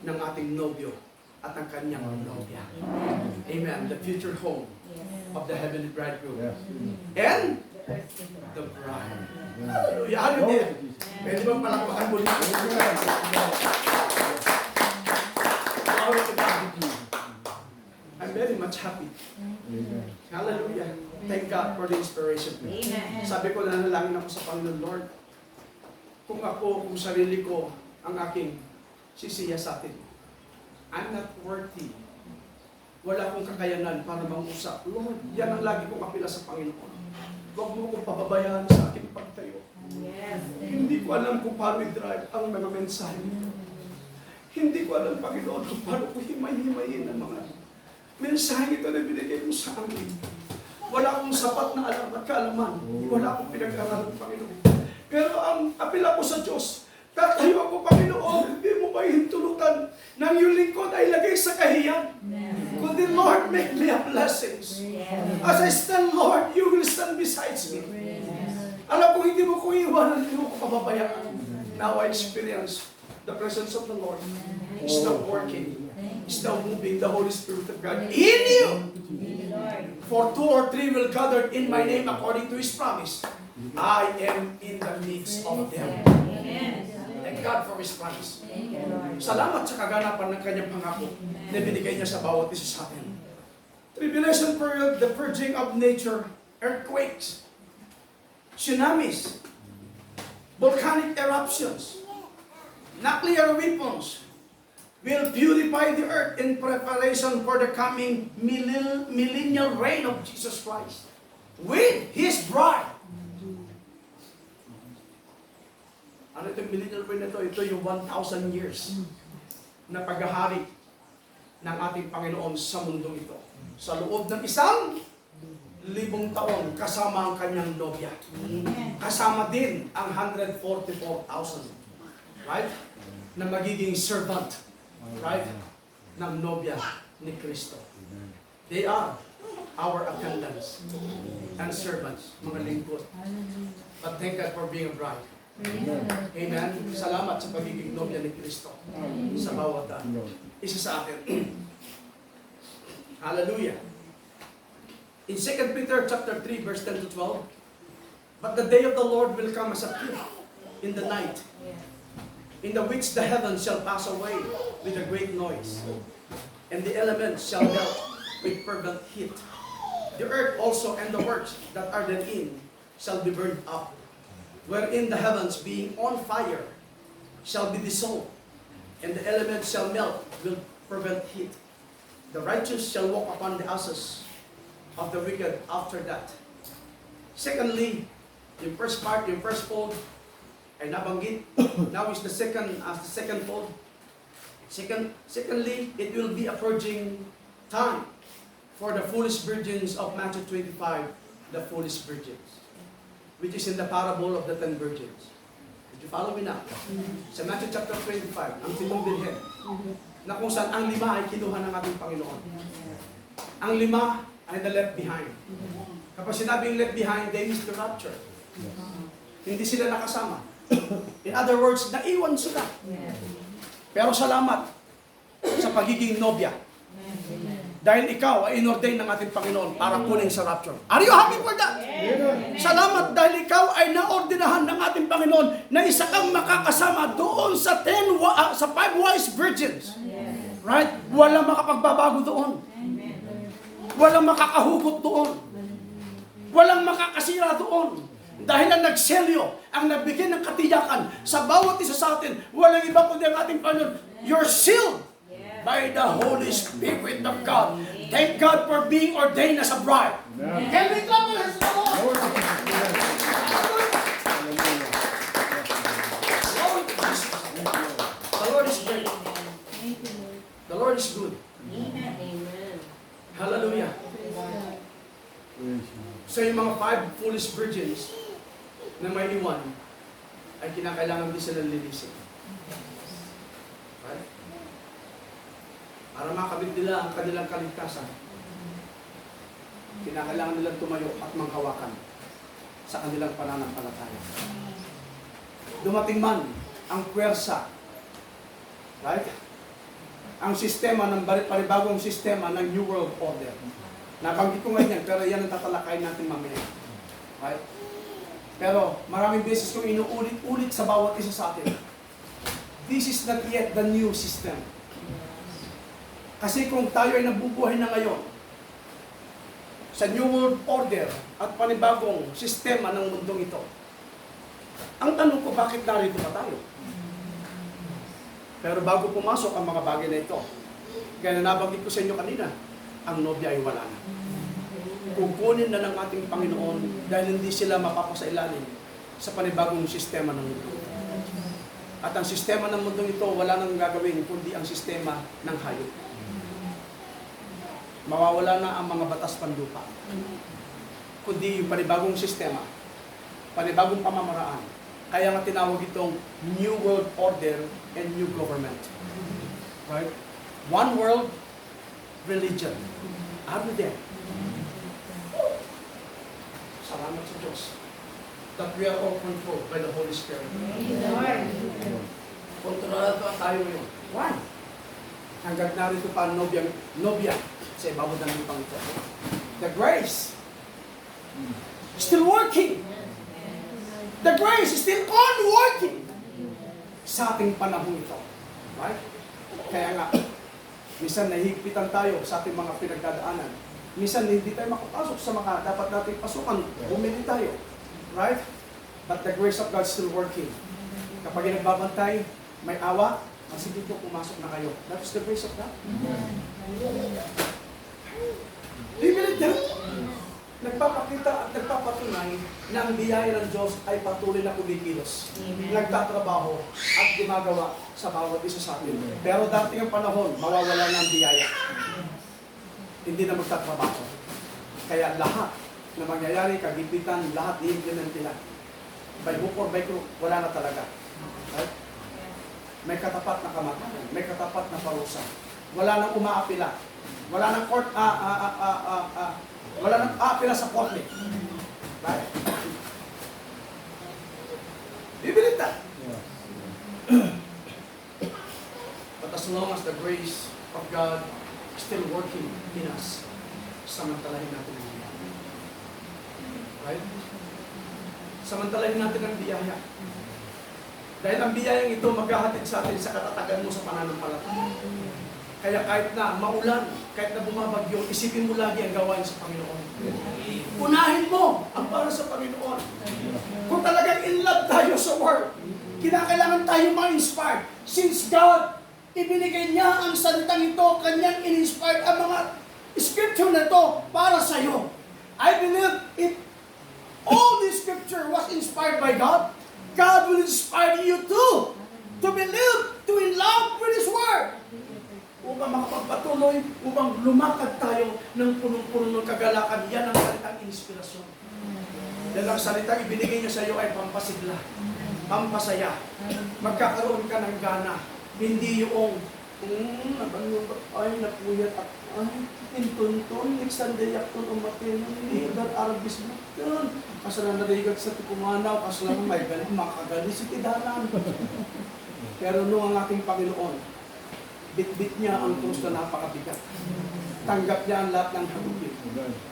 ng ating nobyo at ang kanyang nobya. Amen. The future home of the heavenly bridegroom. And the bride. Hallelujah. Hallelujah. Pwede bang palakpakan mo nito? Glory to God. I'm very much happy. Hallelujah. Thank God for the inspiration. Amen. Sabi ko, nanalangin ako sa Panginoon, Lord, kung ako, kung sarili ko, ang aking sisiyasatin, I'm not worthy. Wala akong kakayanan para mangusap. Lord, yan ang lagi kong apela sa Panginoon. Huwag mo akong pababayaan sa aking pagtayo. Yes. Hindi ko alam kung paano i-drive ang mga mensahe. Hindi ko alam, Panginoon, kung paano ko himay-himayin ang mga mensahe ito na binigay mo sa amin. Wala akong sapat na alam at kaalaman. Wala akong pinag-aralan, Panginoon. Pero ang apela ko sa Diyos, tatayo ako, Panginoon, hindi mo ba hintulutan ng iyong lingkod ay lagay sa kahiyan? Kundi, Lord, make me a blessings. As I stand, Lord, you will stand beside me. Alam ko, hindi mo ko iwanan, hindi mo ko pababayaan. Now I experience the presence of the Lord. He's now working. He's now moving the Holy Spirit of God in you. For 2 or 3 will gather in my name according to His promise. I am in the midst of them. Thank God for His promise. Salamat sa kaganapan ng kanyang pangako na binigay niya sa bawat isa sa atin. Tribulation period, the purging of nature, earthquakes, tsunamis, volcanic eruptions, nuclear weapons will purify the earth in preparation for the coming millennial reign of Jesus Christ with His bride. Ano itong millennial reign na ito? Ito yung 1,000 years na paghahari ng ating Panginoon sa mundong ito. Sa loob ng 1,000 taon kasama ang kanyang nobya. Kasama din ang 144,000. Right? Na magiging servant. Right? Ng nobya ni Kristo. They are our attendants and servants, mga lingkod. But thank God for being a bride. Amen. Salamat sa pagiging nobya ni Kristo sa bawat isa sa atin. Hallelujah. In 2 Peter chapter 3 verse 10 to 12, but the day of the Lord will come as a thief in the night, in the which the heavens shall pass away with a great noise, and the elements shall melt with fervent heat. The earth also and the works that are therein shall be burned up, wherein the heavens being on fire shall be dissolved, and the elements shall melt with fervent heat. The righteous shall walk upon the ashes of the wicked after that. Secondly, yung first part, yung first fold, ay nabanggit. Now is the second fold. Secondly, it will be a purging time for the foolish virgins of Matthew 25 the foolish virgins, which is in the parable of the 10 virgins. Did you follow me now? Sa Matthew chapter 25, ang 7 birhen, na kung saan ang 5 ay kinuha ng ating Panginoon. Ang 5 ay the left behind. Kapag sinabing left behind, they missed the rapture. Hindi sila nakasama. In other words, naiwan sila. Pero salamat sa pagiging nobya. Dahil ikaw ay inordain ng ating Panginoon para kunin sa rapture. Are you happy for that? Salamat dahil ikaw ay naordinahan ng ating Panginoon na isa kang makakasama doon sa 5 wise virgins. Right? Walang makapagbabago doon. Walang makakahugot doon. Walang makakasira doon. Dahil ang nagselyo, ang nagbigay ng katiyakan sa bawat isa sa atin, walang iba kundi ang ating Panginoon. You're sealed by the Holy Spirit of God. Thank God for being ordained as a bride. Can we clap our hands to the Lord? The Lord is great. The Lord is good. Hallelujah. So yung mga 5 foolish virgins na may iwan, ay kinakailangan din sila linisin. Right? Para makamit nila ang kanilang kaligtasan, kinakailangan nilang tumayo at manghawakan sa kanilang pananampalataya. Dumating man ang puwersa, right? Ang sistema ng panibagong sistema ng New World Order. Nabanggit ko ngayon yan, pero yan ang tatalakayin natin mamaya. Right? Pero maraming beses kong inuulit-ulit sa bawat isa sa atin. This is not yet the new system. Kasi kung tayo ay nabubuhay na ngayon sa New World Order at panibagong sistema ng mundong ito, ang tanong ko, bakit narito pa tayo? Pero bago pumasok ang mga bagay na ito, gaya na nabanggit ko sa inyo kanina, ang nobya ay wala na. Kukunin na ng ating Panginoon dahil hindi sila mapapasailalim sa panibagong sistema ng mundo. At ang sistema ng mundo ito, wala nang gagawin kundi ang sistema ng hayop. Mawawala na ang mga batas panlupa. Kundi yung panibagong sistema, panibagong pamamaraan. Kaya nga tinawag itong New World Order and New Government. Right? One world religion. Are we there? Salamat sa Diyos that we are all controlled by the Holy Spirit. Kontrolado tayo ngayon. Why? Hanggang narito pa nobya sa ibabaw ng lupang ito. The grace still working. The grace is still on working sa ating panahon ito. Right? Kaya nga, minsan nahihigpitan tayo sa ating mga pinagdadaanan. Minsan hindi tayo makapasok sa mga dapat nating pasukan. Bumili tayo. Right? But the grace of God is still working. Kapag nagbabantay, may awa, sige po, pumasok na kayo. That is the grace of God. Do you believe that? Nagpapakita at nagpapatunay na ang biyaya ng Diyos ay patuloy na kumikilos. Nagtatrabaho at gumagawa sa bawat isa sa atin. Pero dating ang panahon, mawawala na ang biyaya. Hindi na magtatrabaho. Kaya lahat na mangyayari, kagipitan, lahat i-implement nila. By hook or by crook, wala na talaga. Right? May katapat na kamatayan, may katapat na parusa. Wala nang umaapila. Wala nang court, wala nang aapila sa korte. Right? Bibili that. But as long as the grace of God is still working in us, samantalahin natin ang biyaya. Right? Samantalahin natin ang biyaya. Dahil ang biyayang ito maghahatid sa atin sa katatagan mo sa pananampalataya. Kaya kahit na maulan, kahit na bumabagyo, isipin mo lagi ang gawain sa Panginoon. Unahin mo ang para sa Panginoon. Kung talagang in love tayo sa Word, kinakailangan tayo ma-inspired. Since God, ibinigay niya ang salitang ito, kanyang in-inspired ang mga scripture na ito para sa iyo. I believe if all the scripture was inspired by God, God will inspire you too to believe, to in love with His Word. Kung upang makapagpatuloy, upang lumakad tayo ng punong-puno ng kagalakan. Yan ang salitang inspirasyon. Dahil ang salitang ibinigay niya sa iyo ay pampasigla, pampasaya. Magkakaroon ka ng gana. Hindi yung, ay, napuyat ako. Ay, intunton, nagsandayak ko umatin. Hindi, Arabis mo. Yun. Kasalanan narigat sa tipumanaw, kasalanan may ganit, makagalit si tidanan. Pero nung ang ating Panginoon, bit-bit niya ang krus na napakabigat. Tanggap niya ang lahat ng hagupit.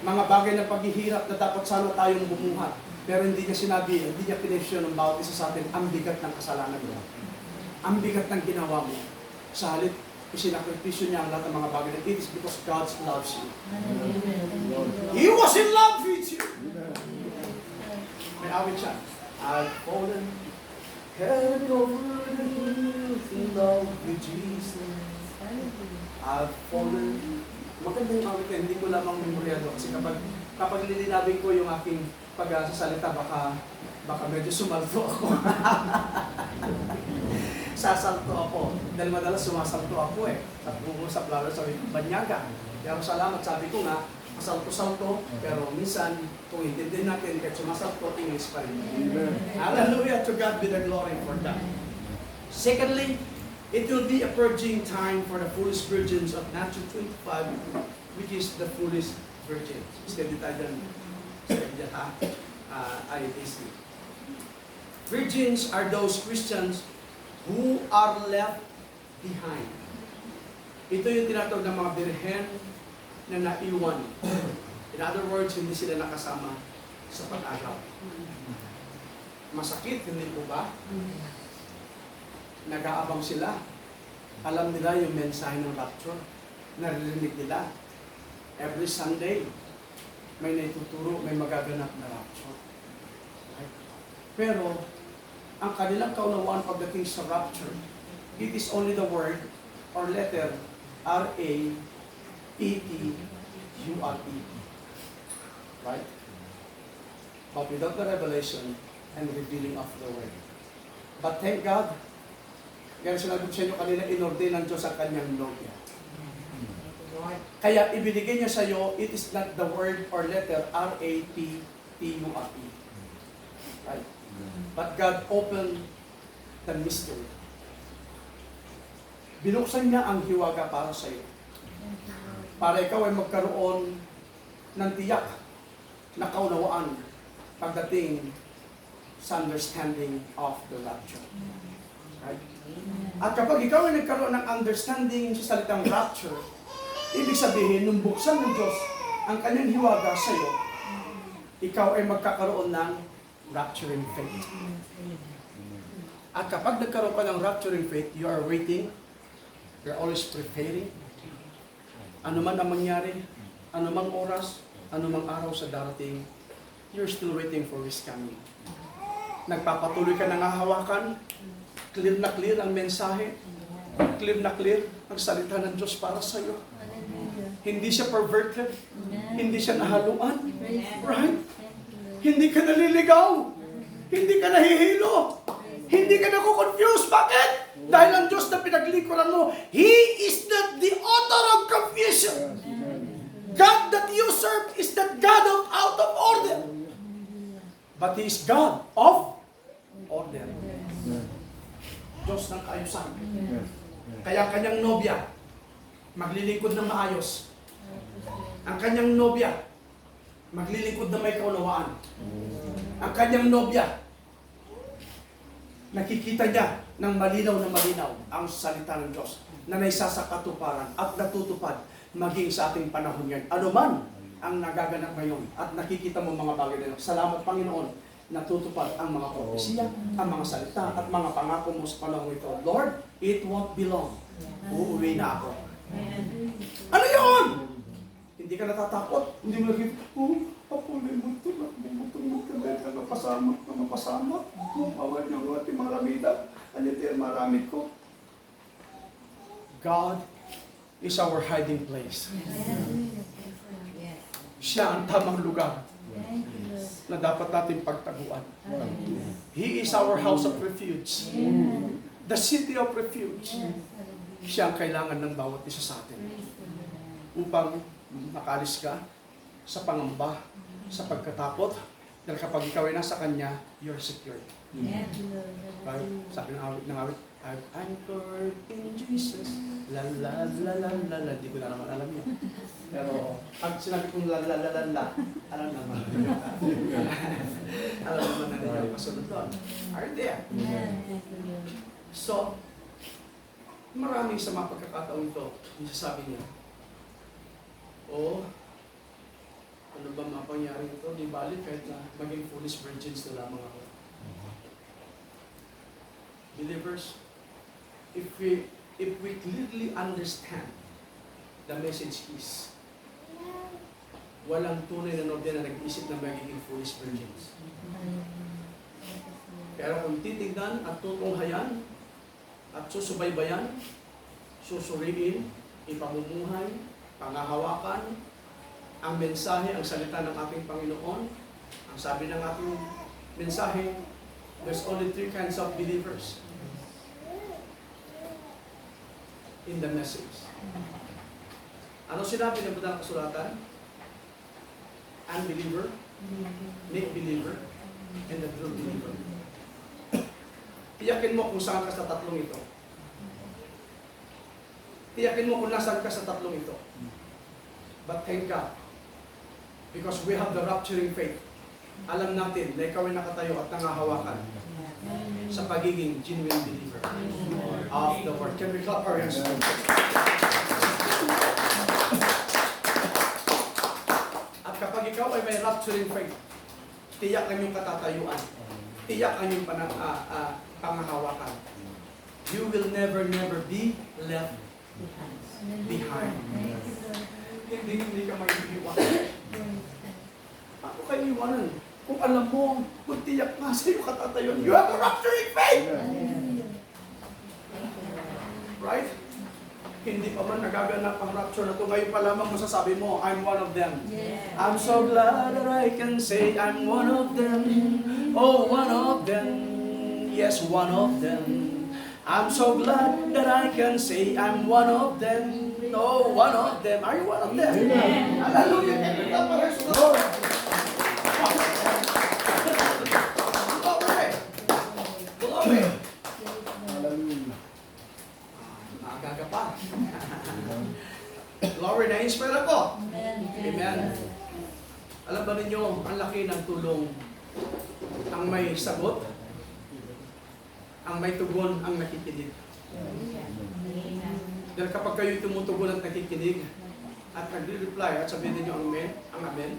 Mga bagay ng paghihirap na dapat sana tayong bumuhat. Pero hindi niya sinabi, hindi niya pinensyon ng bawat isa sa atin ang bigat ng kasalanan mo. Ang bigat ng ginawa mo. Sa halip, isinakripisyo niya ang lahat ng mga bagay. It is because God loves you. He was in love with you. May awit siya. I've fallen head over heels in love with Jesus. I've fallen. Maganda yung awit na, hindi ko lamang memoryado. Kasi kapag lilinawin ko yung aking pagsasalita, baka medyo sumalto ako. Sasalto ako. Dahil madalas sumasalto ako At bumusap lalo sa banyaga. Pero salamat, sabi ko nga, masalto-salto, pero minsan, kung hindi natin kahit sumasalto, English pa rin. Hallelujah, to God be the glory for that. Secondly, it will be a purging time for the foolish virgins of Matthew 25, which is the foolish virgins. Steady tayo dyan. Steady dyan, ha? IATC. Virgins are those Christians who are left behind. Ito yung tinatawag ng mga birhen na naiwan. In other words, hindi sila nakasama sa pag-agaw. Masakit, hindi po ba? Nag-aabang sila. Alam nila yung mensahe ng rapture. Naririnig nila. Every Sunday, may naituturo, may magaganap na rapture. Right? Pero, ang kanilang kaunawaan pagdating sa rapture, it is only the word or letter R-A-P-T-U-R-E. Right? But without the revelation and revealing of the word. But thank God, kaya sinabi sa inyo kanina, inordain ng Diyos ang kanyang nobya. Kaya ibinigay niya sa iyo, it is not the word or letter R-A-P-T-U-R-E. Right? But God opened the mystery. Binuksan niya ang hiwaga para sa iyo. Para ikaw ay magkaroon ng tiyak na kaunawaan pagdating sa understanding of the rapture. Right? At kapag ikaw ay nagkaroon ng understanding sa salitang rapture, ibig sabihin, nung buksan ng Diyos ang kanyang hiwaga sa iyo, ikaw ay magkakaroon ng rapturing faith. At kapag nagkaroon ka ng rapturing faith, you are waiting, you're always preparing. Ano man ang mangyari, ano mang oras, ano mang araw sa darating, you're still waiting for His coming. Nagpapatuloy ka nang hahawakan, clear na clear ang mensahe, clear na clear ang salita ng Diyos para sa iyo. Hindi siya perverted, hindi siya nahaluan, right? Hindi ka naliligaw. Hindi ka nahihilo. Hindi ka nakukonfuse. Bakit? Dahil ang Diyos na pinaglingkuran mo, He is not the author of confusion. God that you serve is not God of out of order. But He is God of order. Diyos ng kaayusan. Kaya kanyang nobya, maglilingkod ng maayos. Ang kanyang nobya, maglilingkod na may kaunawaan. Ang kanyang nobya, nakikita niya ng malinaw na malinaw ang salita ng Diyos na naisasa katuparan at natutupad maging sa ating panahon ngayon. Ano man ang nagaganap ngayon at nakikita mo mga bagay na yun. Salamat Panginoon, natutupad ang mga propesya, ang mga salita at mga pangako mo sa panahon ito. Lord, it won't be long. Uuwi na ako. Ano yun? Hindi ka natatakot. Hindi mo naging, ako na yung ito na. Bumutong magkabay ka napasama. Awan yung ating maramida. Ano yung maramid ko? God is our hiding place. Siya ang tamang lugar na dapat natin pagtaguan. He is our house of refuge. The city of refuge. Siya ang kailangan ng bawat isa sa atin upang makalis ka sa pangamba, sa pagkatakot, dahil kapag ikaw ay nasa Kanya, you're secure. Right? Sabi ng awit, I'm anchored in Jesus. La la la la la la. Di ko na naman alam yun. Pero pag sinabi kong la la la la la, alam naman. Alam naman na ninyo masunod doon. Are there? So, maraming sa mga pagkakataon ito, yung sasabi niya, ano ba mapangyari ito? Di balik kahit na maging foolish virgins na lamang ako. Believers, if we clearly understand the message is, walang tunay na nobya na nag-isip na magiging foolish virgins. Pero kung titignan at tutunghayan at susubaybayan, susuriin, ipamumuhay, pangahawakan, ang mensahe, ang salita ng ating Panginoon, ang sabi ng ating mensahe, there's only 3 kinds of believers in the message. Ano sinabi ng Banal na Kasulatan? Unbeliever, make believer, and the true believer. Tiyakin mo kung saan ka sa tatlong ito. Tiyakin mo kung nasaan ka sa tatlong ito. But thank God, because we have the rapturing faith. Alam natin na ikaw ay nakatayo at nangahawakan sa pagiging genuine believer of the Word. Can we clap our hands? At kapag ikaw ay may rapturing faith, tiyak ang iyong katatayuan, tiyak ang iyong pangahawakan. You will never be left behind. Hindi ka maiiwanan. Paano kayo iwanan? Kung alam mo, kung tiyak nga sa iyo katatayuan, you have a rapturing faith! Right? Hindi pa man nagaganap ang rapture na ito. Ngayon pa lamang masasabi mo, I'm one of them. I'm so glad that I can say I'm one of them. Oh, one of them. Yes, one of them. I'm so glad that I can say I'm one of them. Oh, one of them. Are you one of them? Hallelujah. Glory. Glory. Agaga pa. Glory, na-inspire ako. Amen. Alam ba ninyo, ang laki ng tulong ang may sagot, ang may tugon, ang nakikinig. Dahil kapag kayo tumutugon at nakikinig at nagre-reply at sabihin ninyo ang amen,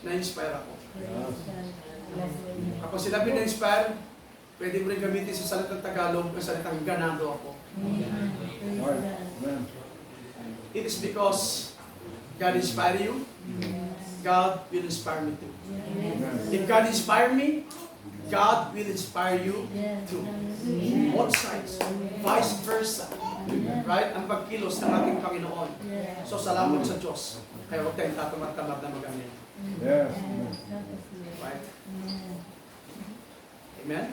na-inspire ako. Kapag sinabi na-inspire, pwede mo rin gamitin sa salitang Tagalog ang salitang ganado ako. It is because God inspired you, God will inspire me too. If God inspired me, God will inspire you too. Both sides. Vice versa. Right? Ang pagkilos ng ating Panginoon. So, salamat sa Diyos. Kaya huwag tayong tatamad-tamad na mag-amen. Right? Amen?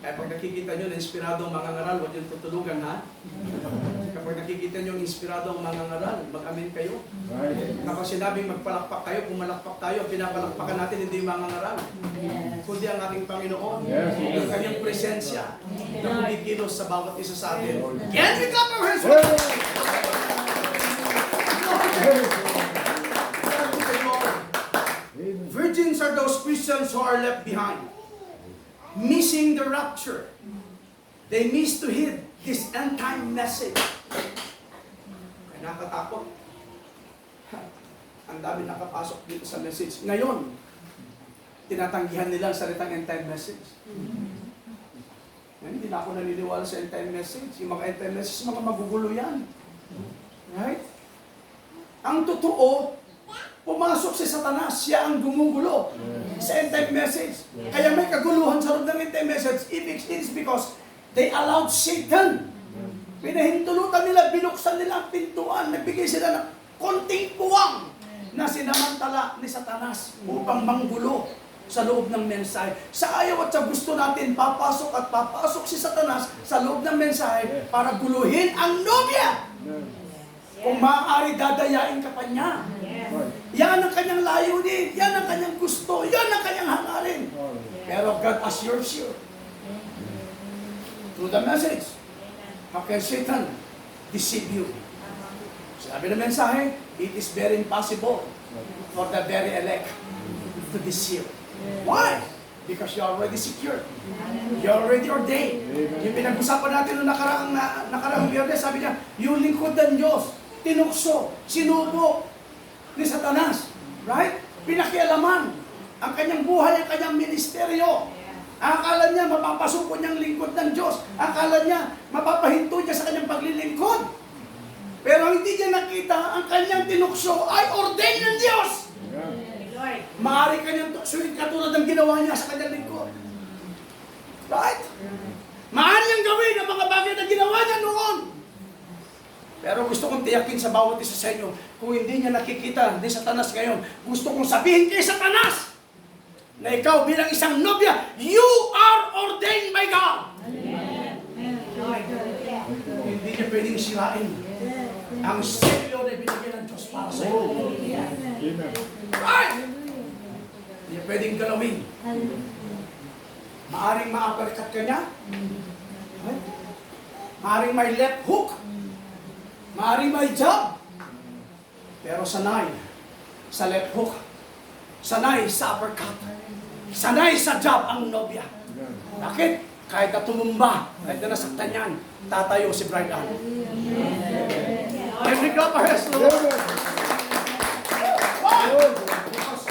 Kaya pag nakikita nyo na inspirado ang mga ngaral, huwag yung tutulugan, ha? Kapag nakikita nyo ang inspirado ang mga ngaral, mag-amen kayo. Kapag sinabing magpalakpak tayo, pumalakpak tayo, pinapalakpakan natin hindi yung mga ngaral, kundi ang ating Panginoon, ang kanyang presensya na kumikilos sa bawat isa sa atin. Can we clap our hands? Virgins are those Christians who are left behind, missing the rapture. They miss to hear this end-time message. Kaya nakatakot. Ang dami nakapasok dito sa message. Ngayon, tinatanggihan nila ang salitang end-time message. Ngayon, hindi na ako naniniwala sa end-time message. Yung mga end-time message, mga magugulo yan. Right? Ang totoo, pumasok si Satanas, siya ang gumugulo sa end-time message. Kaya may kaguluhan sa loob ng end-time message. It is because they allowed Satan. Pinahintulutan nila, binuksan nila ang pintuan, nagbigay sila ng konting puwang na sinamantala ni Satanas upang manggulo sa loob ng mensahe. Sa ayaw at sa gusto natin, papasok at papasok si Satanas sa loob ng mensahe para guluhin ang nobya. Kung maaari, dadayain ka pa niya. Yes. Yan ang kanyang layunin, yan ang kanyang gusto, yan ang kanyang hangarin. Pero God assures you, through the message, how can Satan deceive you? Sabi ng mensahe, it is very impossible for the very elect to deceive. Why? Because you're already secure. You're already ordained. Yung pinag-usapan natin noong nakaraang Biyernes, sabi niya, yung lingkod ng Diyos, tinukso, sinubok ni Satanas. Right? Pinakialaman ang kanyang buhay, ang kanyang ministeryo. Akala niya mapapasuko niyang lingkod ng Diyos. Akala niya mapapahinto niya sa kanyang paglilingkod. Pero hindi niya nakita ang kanyang tinukso ay ordained ng Diyos. Lord. Maaari kanyang tuksuin katulad ng ginawa niya sa kanyang lingkod. Right? Maaari niyang gawin ang mga bagay na ginawa niya noon. Pero gusto kong tiyakin sa bawat isa sa inyo, kung hindi niya nakikita ni Satanas ngayon, gusto kong sabihin kay Satanas na ikaw bilang isang nobya, you are ordained by God. Lord. Hindi niya pwedeng sirain ang selyo na binigyan ng Diyos para sa iyo. Right? Hindi niya pwedeng galawin. Maaring ma-uppercut ka niya. Right? Maaring may left hook. Maaring may jab. Pero sanay sa left hook. Sanay sa uppercut. Sanay sa jab ang nobya. Bakit? Kahit na tumumba, kahit na nasaktan yan, tatayo si Bride Ann. Every clap our hands, Lord. Why? Because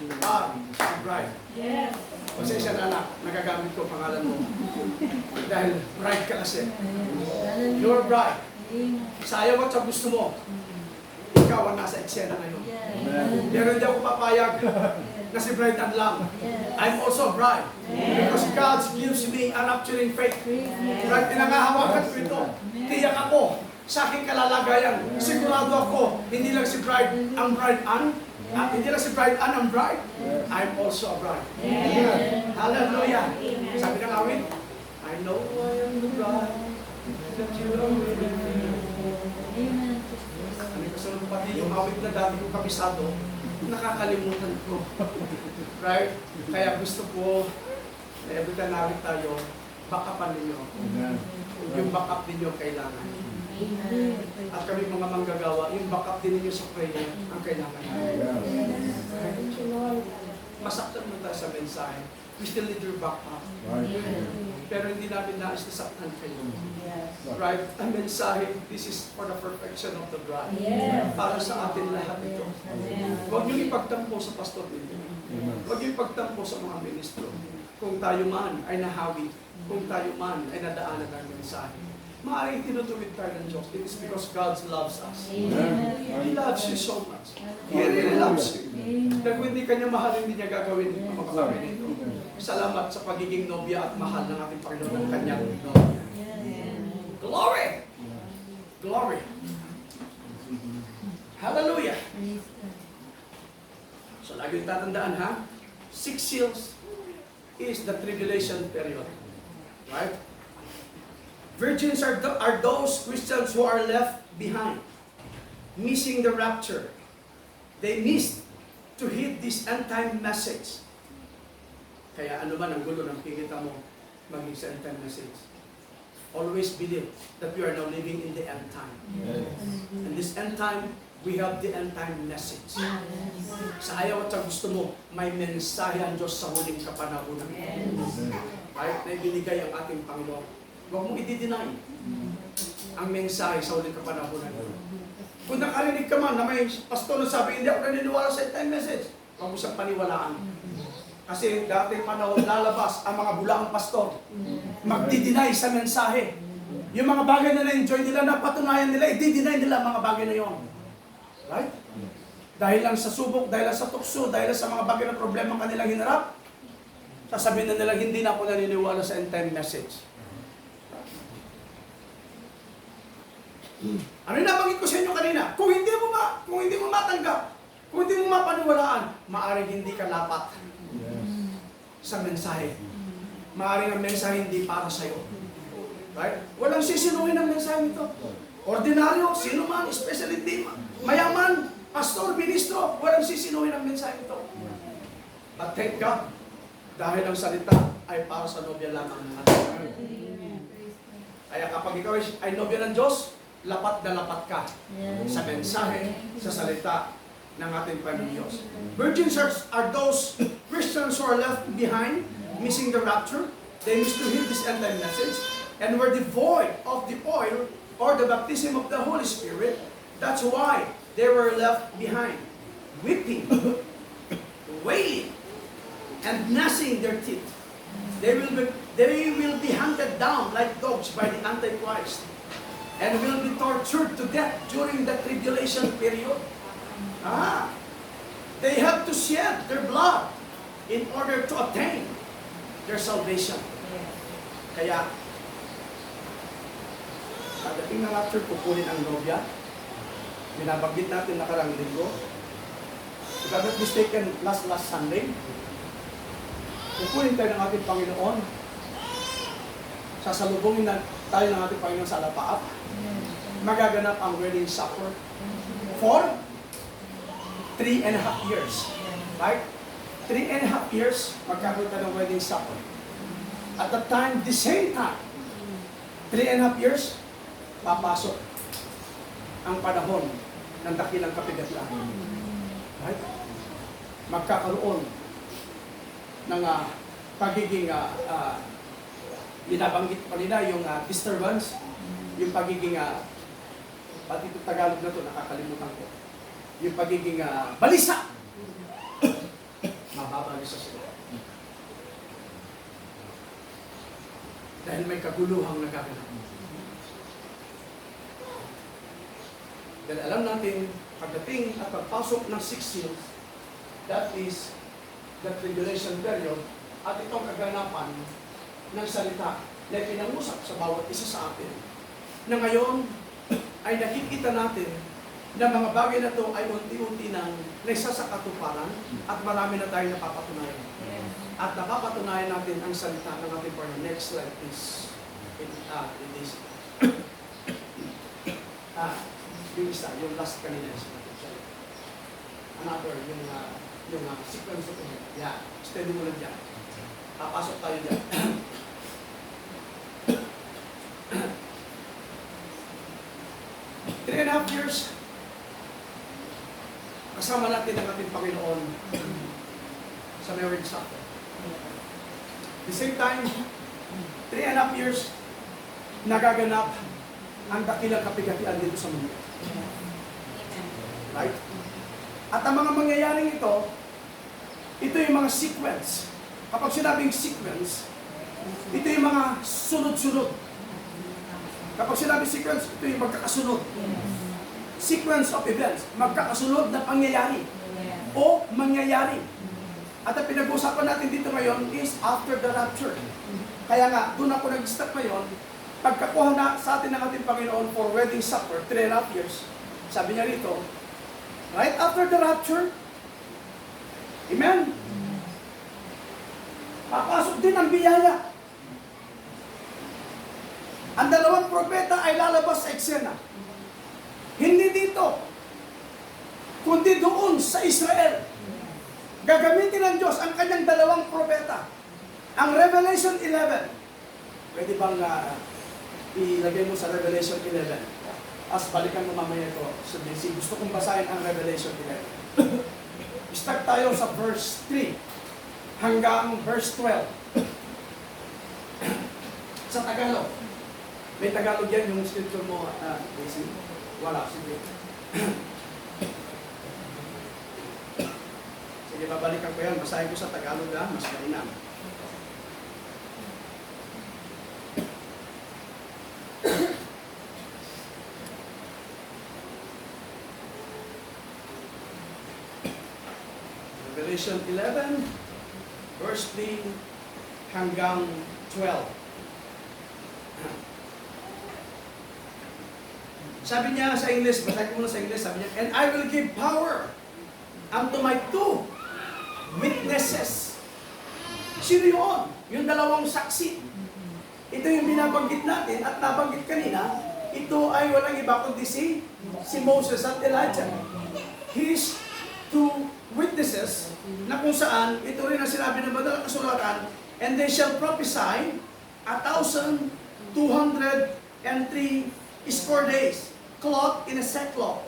you are a bride. Yes. Pasensya na anak, nagagamit ko pangalan mo. Dahil bride ka kasi. You're bride. Sa ayaw at sa gusto mo, ikaw ang nasa eksena ngayon. Pero hindi ako papayag na si Bride Ann lang. I'm also a bride. Because God gives me a nurturing faith. Right, pinangahawakan ko ito. Tiyak ako sa aking kalalagayan. Sigurado ako, hindi lang si Bride ang Bride Ann. Hindi lang si Bride Ann ang bride. I'm also a bride. Hallelujah. Sabi ng awit, I know I am the bride that you are waiting for. Ano yung kasunod pati yung awit na dati kong kabisado, nakakalimutan ko. Right? Kaya gusto ko, na every time nawit tayo, backupan ninyo. Yung backup ninyo kailangan. At kami mga manggagawa, yung backup din ninyo sa prayer ang kailangan. Masaktan mo tayo sa mensahe. We still need your backup. Pero hindi namin nais na saktan kayo. Right? Ang mensahe, this is for the perfection of the bride. Para sa atin lahat ito. Huwag niyo ipagtampo sa pastor ninyo. Huwag niyo ipagtampo sa mga ministro. Kung tayo man ay nahawi, kung tayo man ay nadaanan ng mensahe. Maaaring tinutuwid tayo ng Diyos. It is because God loves us. He loves you so much. He really loves you. Kung hindi kanya mahal, hindi niya gagawin ang mga bagay nito. Salamat sa pagiging nobya at mahal ng ating Panginoon ng kanyang nobya. Glory! Glory! Hallelujah! So lagi yung tatandaan ha, 6 seals is the tribulation period. Right? Virgins are those Christians who are left behind, missing the rapture. They missed to heed this end-time message. Kaya ano man ang gulo ng pingita mo, maging sa end-time message. Always believe that we are now living in the end time. And this end time, we have the end time message. Sa ayaw at sa gusto mo, may mensahe ang Diyos sa huling kapanahunan. Right? Na ibinigay ang ating Panginoon. Huwag mong i-deny ang mensahe sa huling kapanahunan. Kung nakarinig ka man na may pastor na sabi, hindi ako naniniwala sa end time message, huwag mo siyang paniwalaan. Kasi dating panahon lalabas ang mga bulaang pastor, magdi-deny sa mensahe. Yung mga bagay na na-enjoy nila, napatunayan nila, i-deny nila ang mga bagay na yon. Right? Dahil lang sa subok, dahil lang sa tukso, dahil lang sa mga bagay na problema kanilang hinarap, sasabihin na nila, hindi na ako naniniwala sa end time message. Ano yung nabanggit ko sa inyo kanina? Kung hindi mo matanggap Kung hindi mo mapaniwalaan, maaaring hindi ka lapat sa mensahe. Maaaring ang mensahe hindi para sa'yo. Right? Walang sisinuhin ang mensahe nito. Ordinaryo, sino man, especially di mayaman, pastor, ministro, walang sisinuhin ang mensahe nito. But thank God, dahil ang salita ay para sa nobya lamang ng ating Panginoon. Kaya kapag ikaw ay nobya ng Diyos, lapat na lapat ka sa mensahe, sa salita ng ating Panginoon Diyos. Virgins are those Christians who are left behind, missing the rapture. They missed to hear this end-time message and were devoid of the oil or the baptism of the Holy Spirit. That's why they were left behind, weeping, wailing, and gnashing their teeth. They will be hunted down like dogs by the Antichrist and will be tortured to death during the tribulation period. They have to shed their blood in order to obtain their salvation. Kaya, pagdating ng rapture, kukunin ang nobya. Binabanggit natin nakarang linggo. If I'm not mistaken, last Sunday, kukunin tayo ng ating Panginoon. Sasalubungin na tayo ng ating Panginoon sa alapaap. Magaganap ang wedding supper for 3.5 years. Right? 3.5 years, magkakaroon tayo ng wedding supper. At the time, the same time, 3.5 years, papasok ang panahon ng dakilang kapigatian. Right? Magkakaroon ng pagiging binabanggit pa nila yung disturbance, yung pagiging pati ito Tagalog na to, nakakalimutan ko. Yung pagiging balisa. Mababalisa sila. Dahil may kaguluhang nagaganap. Dahil alam natin, pagdating at pagpasok ng 6 seals, that is the tribulation period, at itong kaganapan ng salita na pinangusap sa bawat isa sa atin, na ngayon ay nakikita natin na mga bagay na to ay unti-unti nang nagsasakatuparan at marami na tayong napapatunayan. At napapatunayan natin ang salita ng ating partner. Next slide please. Yung isa, yung last kanina. Another, yung sequence of it. Yeah, steady mo lang dyan. Papasok tayo dyan. Three and a half years, kasama natin ang ating Panginoon sa marriage supper. The same time, 3.5 years, nagaganap ang dakilang kapigatian dito sa mundo. Right? At ang mga mangyayaring ito yung mga sequence. Kapag sinabing sequence, ito yung mga sunod-sunod. Kapag sinabing sequence, ito yung magkakasunod. Sequence of events, magkakasunod na pangyayari o mangyayari. At ang pinag-uusapan natin dito ngayon is after the rapture. Kaya nga, doon ako nag-start ngayon, pagkakuha na sa atin ng ating Panginoon for wedding supper, 3.5 years, sabi niya rito, right after the rapture, amen? Papasok din ang biyaya. Ang dalawang propeta ay lalabas sa eksena. Hindi dito, kundi doon sa Israel. Gagamitin ng Diyos ang kanyang dalawang propeta. Ang Revelation 11. Pwede bang ilagay mo sa Revelation 11? As balikan mo mamaya ito. So, gusto kong basahin ang Revelation 11. Start tayo sa verse 3 hanggang verse 12. Sa Tagalog. May Tagalog yan yung scripture mo. Wala, sige. Sige, babalikan ko yan. Basahin ko sa Tagalog na, mas mainam. Revelation 11, verse 3 hanggang 12. Sabi niya sa English, basahin ko muna sa English, sabi niya, and I will give power and to my two witnesses. Sino yun? Yung dalawang saksi. Ito yung binabanggit natin at nabanggit kanina. Ito ay walang iba kundi si Moses at Elijah. His two witnesses na kung saan, ito rin ang sinabi ng madalang kasulatan, and they shall prophesy 1,203 score days, cloth in a sackcloth.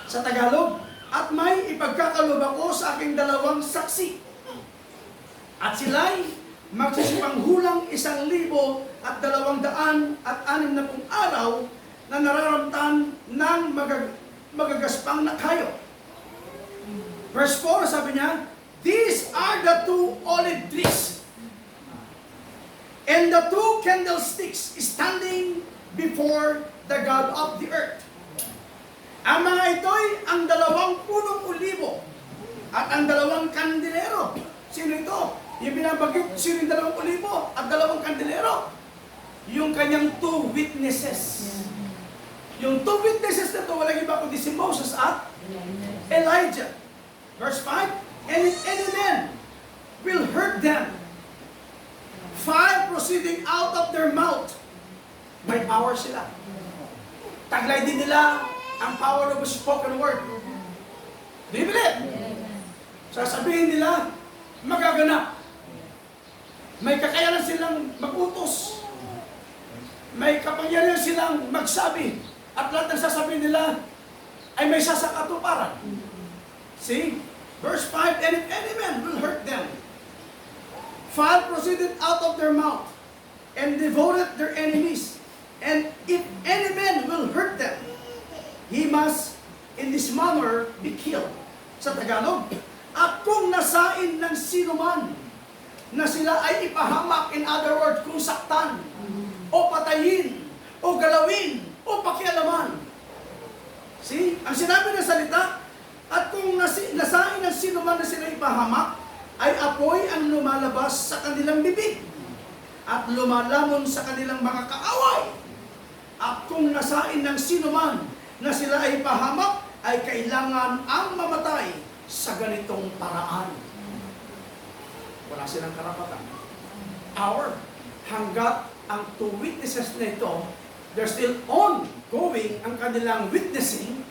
Sa Tagalog, at may ipagkakalob ako sa aking dalawang saksi. At sila'y magsisipanghulang 1,260 araw na nararamtan ng magagaspang na kayo. Verse 4, sabi niya, these are the two olive trees and the two candlesticks standing before the God of the earth. Ang mga ito'y ang dalawang punong olibo at ang dalawang kandilero. Sino ito? Yung binabanggit, sino yung dalawang olibo at dalawang kandilero? Yung kanyang two witnesses. Yung two witnesses na ito, walang iba kundi si Moses at Elijah. Verse 5, and if any man will hurt them, fire proceeding out of their mouth, may power sila. Taglay din nila ang power of a spoken word. Do you believe? Sasabihin nila, magaganap. May kakayanan silang mag-utos. May kapangyarihan silang magsabi. At lahat ng sasabihin nila ay may sasakatuparan. See? Verse 5, and if any man will hurt them, fire proceeded out of their mouth, and devoured their enemies. And if any man will hurt them, he must in this manner be killed. Sa Tagalog, at kung nasain ng sino man na sila ay ipahamak, in other words, kung saktan, o patayin, o galawin, o pakialaman. See? Ang sinabi ng salita, at kung nasain ng sino man na sila ipahamak, ay apoy ang lumalabas sa kanilang bibig at lumalamon sa kanilang mga kaaway. At kung nasain ng sino man na sila ay ipahamak, ay kailangan ang mamatay sa ganitong paraan. Wala silang karapatan. Hanggat ang two witnesses na ito, they're still ongoing ang kanilang witnessing,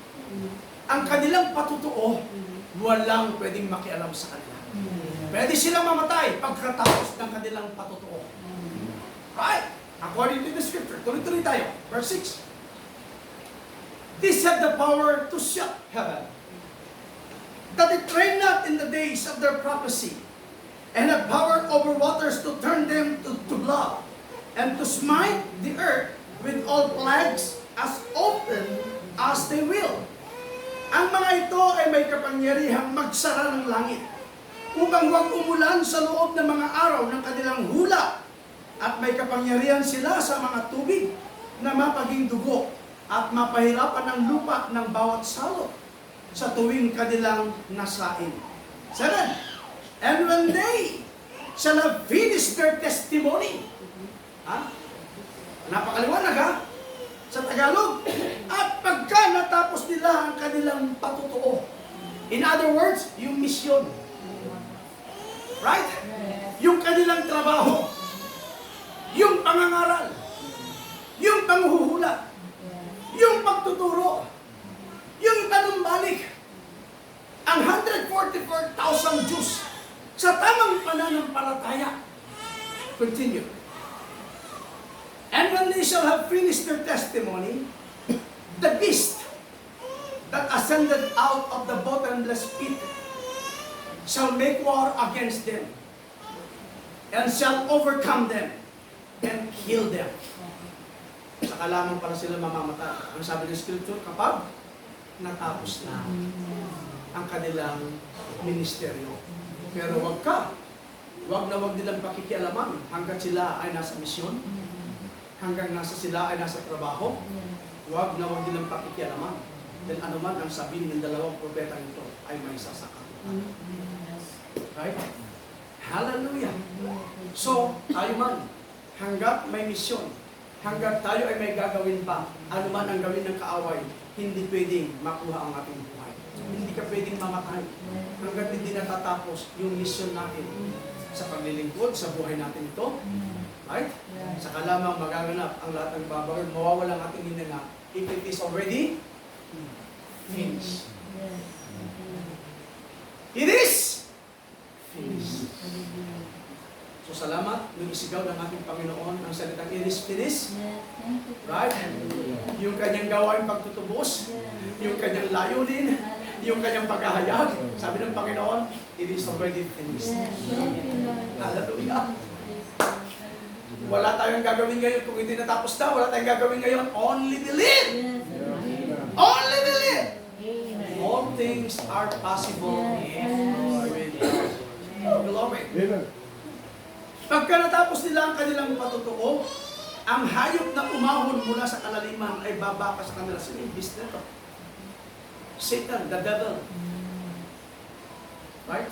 ang kanilang patutuo, walang pwedeng makialam sa kanila. Pwede silang mamatay pagkatapos ng kanilang patutuo. Right? According to the scripture. Tuloy-tuloy tayo. Verse 6. These have the power to shut heaven, that it rain not in the days of their prophecy, and have power over waters to turn them to blood, and to smite the earth with all plagues as often as they will. Ang mga ito ay may kapangyarihang magsara ng langit upang huwag umulan sa loob ng mga araw ng kanilang hula, at may kapangyarihan sila sa mga tubig na mapaging dugo at mapahirapan ang lupa ng bawat salot sa tuwing kanilang nasain. 7. And when they shall have finished their testimony, napakaliwanag sa Tagalog, at pagka natapos nila ang kanilang patutuo. In other words, yung misyon. Right? Yung kanilang trabaho. Yung pangangaral. Yung panghuhula. Yung pagtuturo. Yung tanumbalik. Ang 144,000 Jews sa tamang pananampalataya. Continue. And when they shall have finished their testimony, the beast that ascended out of the bottomless pit shall make war against them, and shall overcome them, and kill them. Saka lamang para sila mamamatay. Ang sabi ng scripture, kapag natapos na ang kanilang ministeryo. Pero wag na wag nilang pakikialaman hanggang sila ay nasa misyon, hanggang sila ay nasa trabaho. Wag na wag nilang pakikialaman. Then anuman ang sabihin ng dalawang propeta nito ay may sasakatupan. Right? Hallelujah! So, tayo man, hanggat may misyon, hanggat tayo ay may gagawin pa, anuman ang gawin ng kaaway, hindi pwedeng makuha ang ating buhay. Hindi ka pwedeng mamatay hanggat hindi natatapos yung mission natin sa paglilingkod, sa buhay natin ito. Right? Saka lamang magaganap ang lahat ng babagon, mawawala ang ating hininga if it is already finished. It is finished. So salamat, nung isigaw ng ating Panginoon ang salitang it is finished. Right? Yung kanyang gawain pagtutubos, yung kanyang layunin, yung kanyang paghahayag. Sabi ng Panginoon, it is already finished. Hallelujah. Wala tayong gagawin ngayon kung hindi natapos na. Wala tayong gagawin ngayon. Only believe. Only believe. All things are possible with God. Glory. Pagka natapos nila ang kanilang patutuo, ang hayop na umahon mula sa kalaliman ay babaka sa kanila. Sino yung beast nito? Satan, the devil. Right?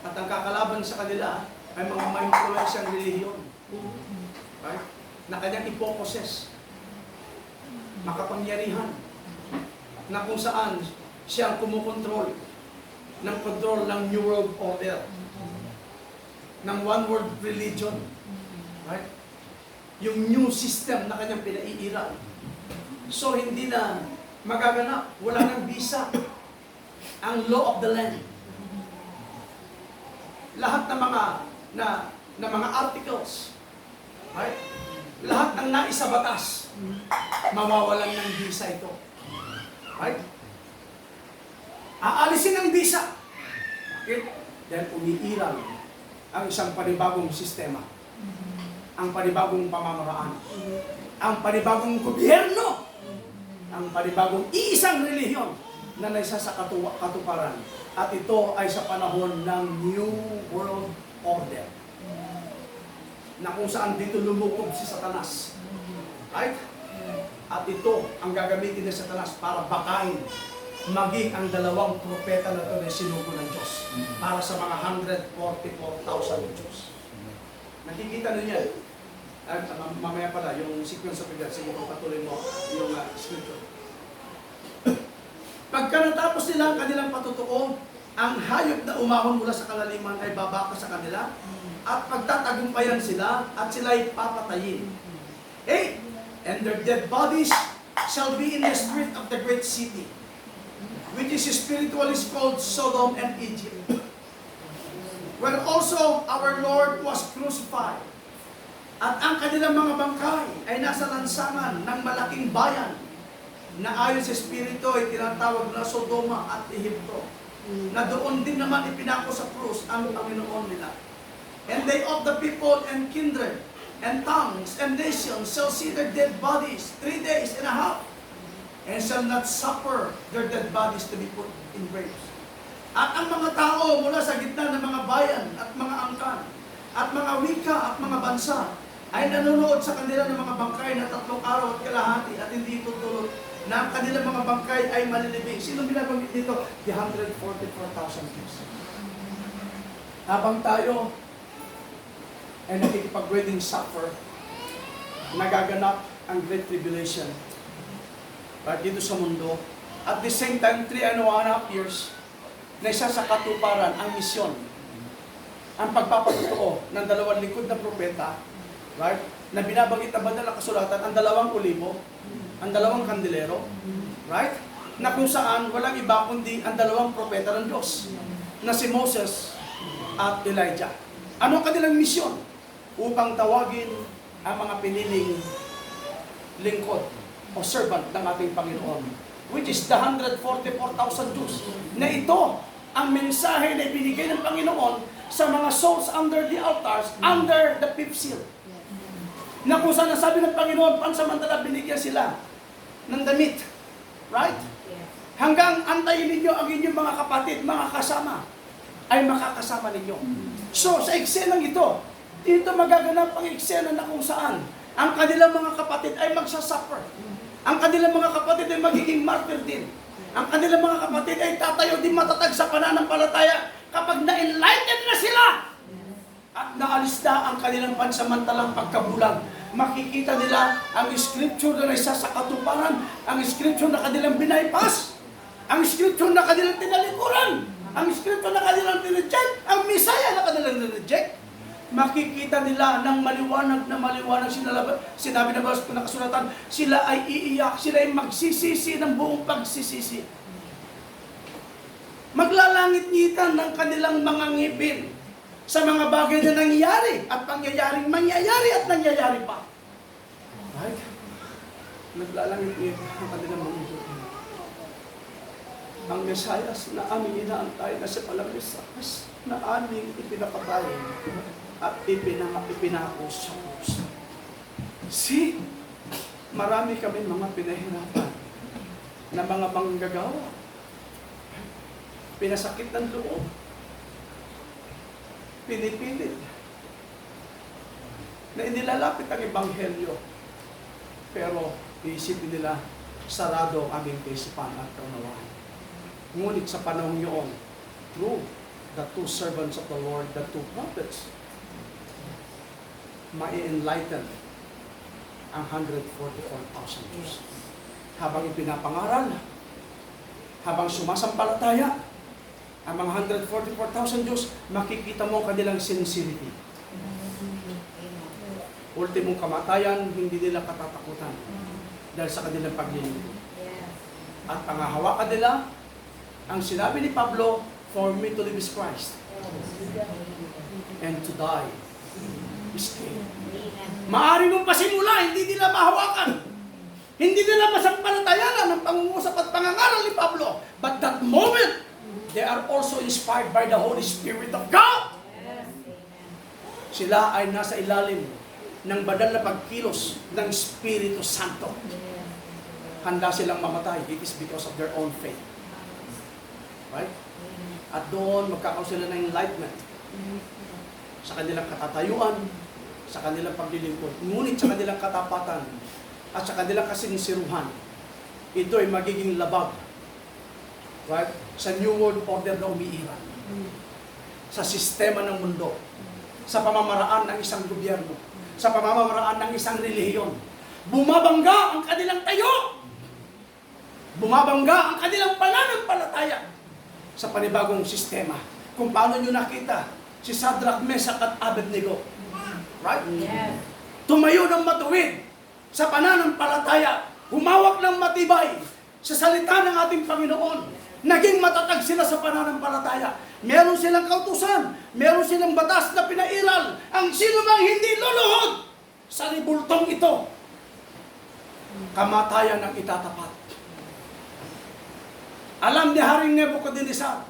At ang kakalaban sa kanila ay mga ma-influensyang relihiyon. Right? Na kanyang ipoposes. Makapangyarihan. Na kung saan siya ang kumukontrol ng control ng New World Order. Ng One World Religion. Right? Yung new system na kanyang pinaiiral. So hindi na magaganap. Wala nang visa. Ang law of the land. Lahat ng mga articles, right? Lahat ng naisa batas, mawawalan ng visa ito. Right? Aalisin ang visa. Bakit? Dahil umiiral ang isang panibagong sistema. Ang panibagong pamamaraan. Ang panibagong gobyerno. Ang panibagong isang relihiyon na naisa sa katuparan. At ito ay sa panahon ng New World Order. Na kung saan dito lumukob si Satanas. Right? At ito ang gagamitin ni Satanas para bakain maging ang dalawang propeta na ito na sinugo ng Diyos para sa mga 144,000 Diyos. Nakikita ninyo yan. Mamaya pala, yung sequence of events, sige kung patuloy mo yung scripture. Pagka natapos nila ang kanilang patutuo, ang hayop na umahon mula sa kalaliman ay babaka sa kanila at pagtatagumpayan sila at sila'y papatayin. Hey! And their dead bodies shall be in the street of the great city, which is spiritually called Sodom and Egypt, where also our Lord was crucified. At ang kanilang mga bangkay ay nasa lansangan ng malaking bayan na ayon sa Espiritu ay tinatawag na Sodoma at Ehipto, na doon din naman ipinako sa krus ang Panginoon nila. And they of the people and kindred and tongues and nations shall see their dead bodies 3 days and a half, and shall not suffer their dead bodies to be put in graves. At ang mga tao mula sa gitna ng mga bayan at mga angkan at mga wika at mga bansa ay nanonood sa kanila ng mga bangkay na 3 araw at kalahati at hindi tutulog na ang kanilang mga bangkay ay malilibing. Sino binabanggit dito? The 144,000 Jews. Habang tayo ay nakikipag-wedding supper, nagaganap ang Great Tribulation dito sa mundo. At the same time, 3.5 years, na isa sa katuparan ang misyon, ang pagpapatutuo ng 2 lingkod na propeta, right? Na binabanggit na banal na kasulatan, ang 2 olibo, ang 2 kandilero, right? Na kung saan walang iba kundi ang 2 propeta ng Diyos, na si Moses at Elijah. Ano ang kanilang misyon? Upang tawagin ang mga piniling lingkod o servant ng ating Panginoon, which is the 144,000 Jews, na ito ang mensahe na ibinigay ng Panginoon sa mga souls under the altars, under the 5th seal. Na kung saan nasabi ng Panginoon, pansamantala binigyan sila ng damit. Right? Hanggang antayin ninyo ang inyong mga kapatid, mga kasama, ay makakasama ninyo. So, sa eksenang ito, dito magaganap ang eksena na kung saan ang kanilang mga kapatid ay magsasuffer. Ang kanilang mga kapatid ay magiging martyr din. Ang kanilang mga kapatid ay tatayo din matatag sa pananampalataya kapag na-enlighten na sila at naalis na ang kanilang pansamantalang pagkabulag. Makikita nila ang scripture na isa sa katuparan, ang scripture na kanilang binaypas. ang scripture na kanilang tinalikuran, ang scripture na kanilang tinreject, ang Messiah na kanilang nireject, makikita nila ng maliwanag na maliwanag. Sinabi na ba sa nakasulatan, sila ay iiyak, sila ay magsisisi ng buong pagsisisi. Maglalangit-ngitan ng kanilang mga ngipin sa mga bagay na nangyayari at pangyayaring mangyayari at nangyayari pa. Right? Naglalangit-ngitan ng kanilang mga ngipin. Ang Mesayas na aming inaantay na si Palamisas na aming ipinapatay at ipinako sa krus. See, marami kami mga pinahirapan na mga manggagawa. Pinasakit ng loob. Pinipilit na inilalapit ang Ebanghelyo. Pero iisipin nila, sarado ang aming kaisipan at kaunawaan. Ngunit sa panahon yun, through the two servants of the Lord, the two prophets, mai-enlighten ang 144,000 Jews. Habang ipinapangaral, habang sumasampalataya, ang mga 144,000 Jews, makikita mo ang kanilang sincerity. Ultimong kamatayan, hindi nila katatakutan dahil sa kanilang paglilingkod. At pangahawakan nila, ang sinabi ni Pablo, for me to live is Christ, and to die is gain. Maaari mong pasimula, hindi nila mahawakan. Hindi nila masampalatayanan ang pangungusap at pangangaral ni Pablo. But that moment, they are also inspired by the Holy Spirit of God. Sila ay nasa ilalim ng badal na pagkilos ng Espiritu Santo. Handa silang mamatay. It is because of their own faith. Right? At doon, magkakaroon sila ng enlightenment sa kanilang katatayuan, sa kanilang paglilingkod. Ngunit sa kanilang katapatan at sa kanilang kasinsiruhan, ito ay magiging labag, right, sa New World Order na umiiral, sa sistema ng mundo, sa pamamaraan ng isang gobyerno, sa pamamaraan ng isang relihiyon. Bumabangga ang kanilang tayo! Bumabangga ang kanilang pananampalataya sa panibagong sistema. Kung paano nyo nakita si Shadrach, Meshach at Abednego. Right? Yes. Tumayo ng matuwid sa pananampalataya, humawak ng matibay sa salita ng ating Panginoon. Naging matatag sila sa pananampalataya. Meron silang kautusan, meron silang batas na pinairal. Ang sino mang hindi luluhod sa ribultong ito, kamatayan ang itatapat. Alam ni Haring Nebuchadnezzar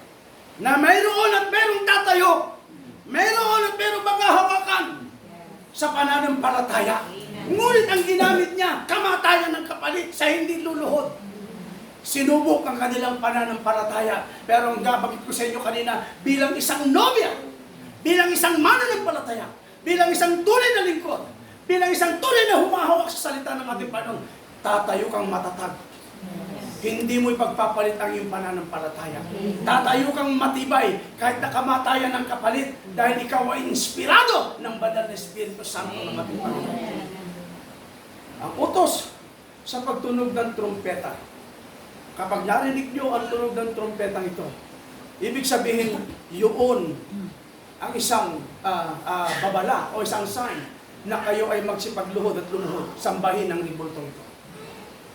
na mayroon at mayroong tatayo, mayroon at mayroong mga hawakan sa pananampalataya. Ngunit ang ginamit niya, kamatayan ng kapalit sa hindi luluhod. Sinubok ang kanilang pananampalataya. Pero ang gabagit ko sa inyo kanina, bilang isang nobya, bilang isang mananampalataya, bilang isang tunay na lingkod, bilang isang tunay na humahawak sa salita ng ating Panginoon, tatayo kang matatag. Hindi mo ipagpapalit ang iyong pananampalataya. Tatayo kang matibay kahit nakamatayan ng kapalit dahil ikaw ay inspirado ng banal na Espiritu Santo ng ating Panginoon. Ang utos sa pagtunog ng trumpeta. Kapag narinig nyo ang tunog ng trumpetang ito, ibig sabihin yun ang isang babala o isang sign na kayo ay magsipagluhod at lumuhod, sambahin ang ribultong ito.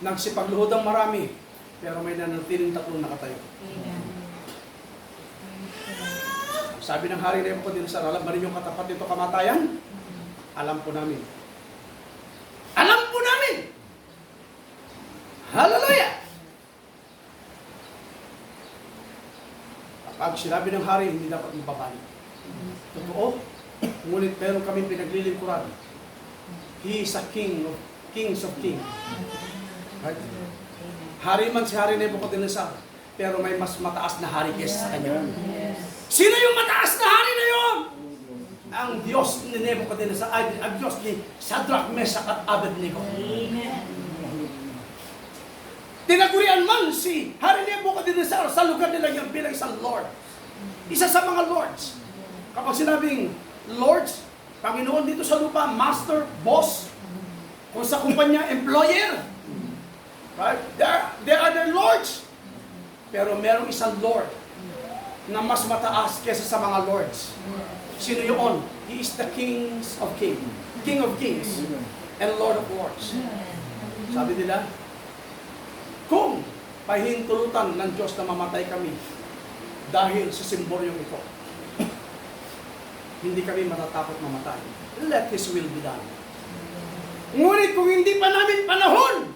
Nagsipagluhod ang marami, pero may nanatiling tatlong nakatayo. Sabi ng Hari Nebuchadnezzar, alam ba rin yung katapat nito kamatayan? Alam po namin. Alam po namin! Hallelujah! Kapag sinabi ng hari, hindi dapat mababalik. Totoo, ngunit meron kami pinaglilingkuran. He is a king of kings of kings. Right? Hari man si Hari Nebuchadnezzar, pero may mas mataas na hari kesa sa kanya. Sino yung mataas na hari na yun? Ang Diyos ni Nebuchadnezzar, ang Diyos ni Shadrach, Meshach at Abednego. Tinagurian man si Hari Nebuchadnezzar sa lugar nila yung bilang isang Lord. Isa sa mga Lords. Kapag sinabing Lords, Panginoon dito sa lupa, Master, Boss, kung sa kumpanya, Employer. Right? They are their Lords. Pero merong isang Lord na mas mataas kesa sa mga lords. Sino yun? He is the King of Kings and Lord of Lords. Sabi nila, kung pahintulutan ng Diyos na mamatay kami dahil sa simbolyong ito, hindi kami matatakot mamatay. Let His will be done. Ngunit kung hindi pa namin panahon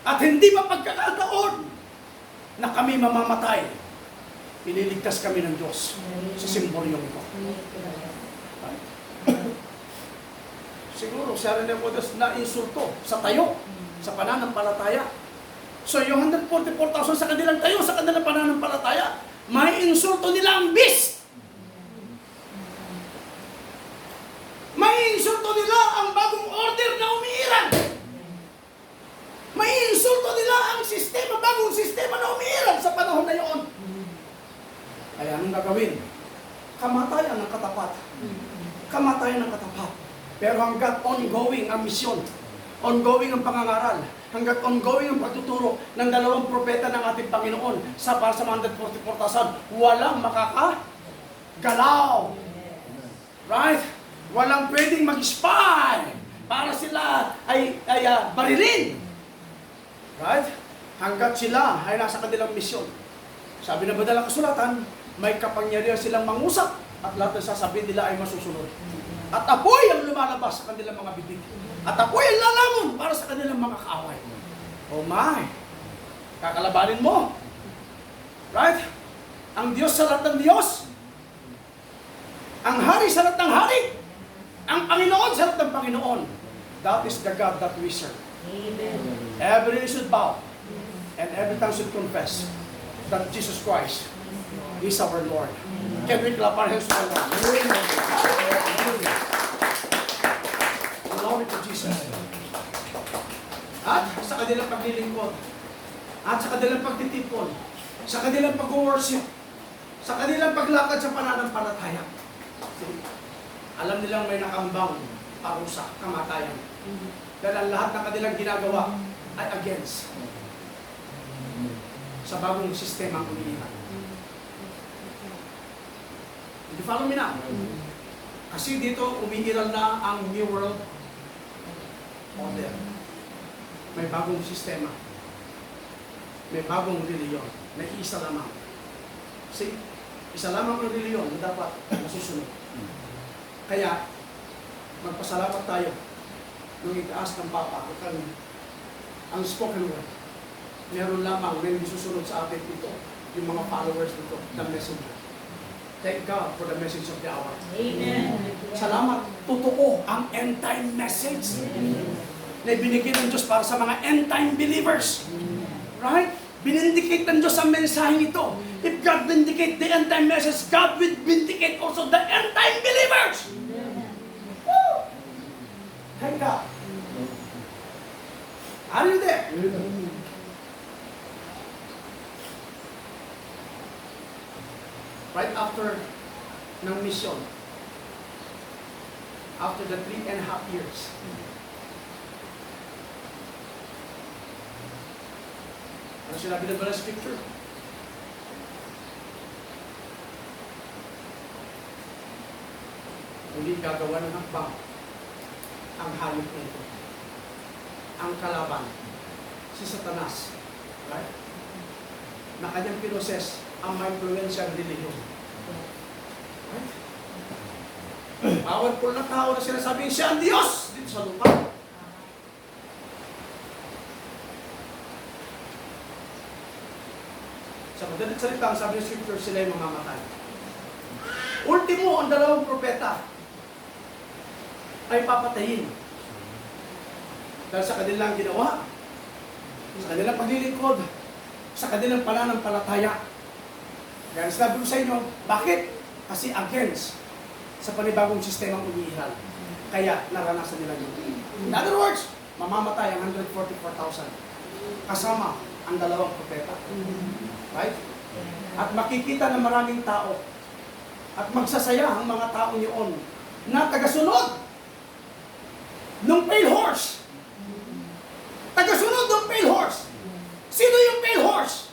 at hindi pa pagkakataon na kami mamamatay, ililigtas kami ng Diyos sa simbolyong ito. Siguro, siya rin po na insulto sa tayo, sa pananampalataya. So, yung 144,000 sa kanilang tayo, sa kanilang pananampalataya, may insulto nila ang beast. May insulto nila ang bagong order na umiiral. May insulto nila ang sistema, bagong sistema na umiiral sa panahon na yun. Kaya anong gagawin? Kamatayan ng katapat. Kamatayan ng katapat. Pero hanggat ongoing ang misyon, ongoing ang pangangaral, hanggat ongoing ang pagtuturo ng dalawang propeta ng ating Panginoon para sa 144,000, walang makakagalaw. Right? Walang pwedeng mag-spy para sila ay barilin. Right? Hanggat sila ay nasa kanilang misyon. Sabi na madalang kasulatan, may kapangyarihan silang mangusap at lahat ng sasabihin nila ay masusunod. At apoy ang lumalabas sa kanilang mga bibig. At apoy ang lalamon para sa kanilang mga kaaway. Oh my! Kakalabanin mo. Right? Ang Diyos sa lahat ng Diyos. Ang Hari sa lahat ng Hari. Ang Panginoon sa lahat ng Panginoon. That is the God that we serve. Amen. Every knee should bow. And every tongue should confess that Jesus Christ is our Lord. Can we clap our hands to the Lord? Glory to Jesus. At sa kanilang paglilingkod, at sa kanilang pagtitipon, sa kanilang pag-worship, sa kanilang paglakad sa pananampalataya, alam nilang may nakambang parusa, kamatayan. Dahil ang lahat ng kanilang ginagawa ay against sa bagong sistema ng umiiral. Did you follow me now? Kasi dito umiiral na ang New World Order. May bagong sistema. May bagong reliyon na isa lamang. See? Isa lamang ang reliyon na dapat masusunod. Kaya, magpasalamat tayo nung itaas ng Papa at ang spoken word. Meron lamang may susunod sa atin ito, yung mga followers nito, the messenger. Thank God for the message of the hour. Amen. Salamat. Totoo ang end-time message na binigyan ng Diyos para sa mga end-time believers. Right? Binindicate ng Diyos ang mensaheng ito. If God vindicate the end-time message, God will vindicate also the end-time believers. Woo! Thank God. Are you there? Right after ng mission, after the 3.5 years, ano sinabi na ba ng scripture? Hindi gagawa ng hakbang ang hayop nito. Ang kalaban, si Satanas, right? Na kanyang pinoses ang ma-influensyang religion. Right? Powerful na tao na sinasabing siya ang Diyos dito sa lupa. Sa madalit salita, ang sabi ng scripture, sila ay mamamatay. Ultimo, ang dalawang propeta ay papatayin. Dahil sa kanilang ginawa, sa kanilang paglilingkod, sa kanilang pananampalataya. Kaya sabi ko sa inyo, bakit? Kasi against sa panibagong sistemang umiiral. Kaya naranasan nila yun. In other words, mamamatay ang 144,000 kasama ang dalawang propeta. Right? At makikita ng maraming tao at magsasaya ang mga tao niyon na tagasunod ng pale horse. Tagasunod ng pale horse. Sino yung pale horse?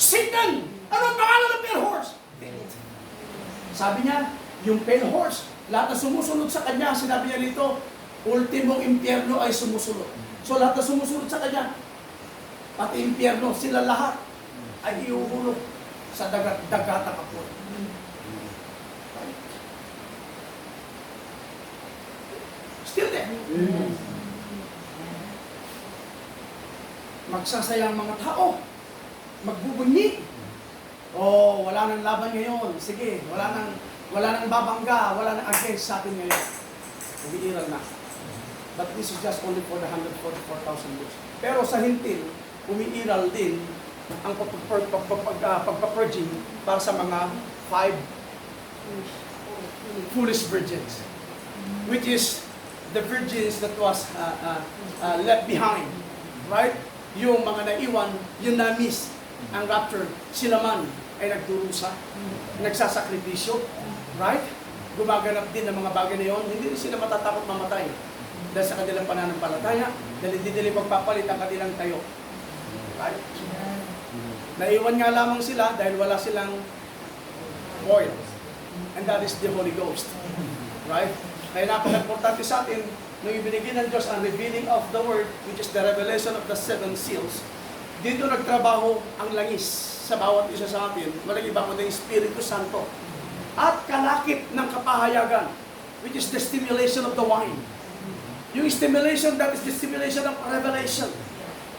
Satan! Ano ang pangalan ng pale horse? Death. Sabi niya, yung pale horse, lahat na sumusunod sa kanya, sinabi niya dito, ultimong impyerno ay sumusunod. So lahat na sumusunod sa kanya, pati impyerno, sila lahat ay iuhulog sa dagata kapwa. Still there. Magsasayang mga tao, magbubunyi. Oh, wala nang laban ngayon. Sige, wala nang babangga, wala nang against sa atin ngayon. Umiiral na. But this is just only for the 144,000 books. Pero sa hintil, umiiral din ang pagpapurging para sa mga 5 foolish virgins, which is the virgins that was left behind, right? Yung mga naiwan, yung na-miss ang rapture, sila man ay nagdurusa, nagsasakripisyo, right? Gumaganap din ng mga bagay na yun, hindi sila matatakot mamatay dahil sa kanilang pananampalataya, dahil hindi nila magpapalit ang kanilang tayo. Right? Naiwan nga lamang sila dahil wala silang oil. And that is the Holy Ghost. Right? Kaya napaka-importante sa atin, nung ibinigay ng Diyos ang revealing of the Word, which is the revelation of the 7 seals, dito nagtrabaho ang langis sa bawat isa sa atin. Walang iba kundi yung Espiritu Santo. At kalakip ng kapahayagan, which is the stimulation of the wine. Yung stimulation, that is the stimulation of revelation.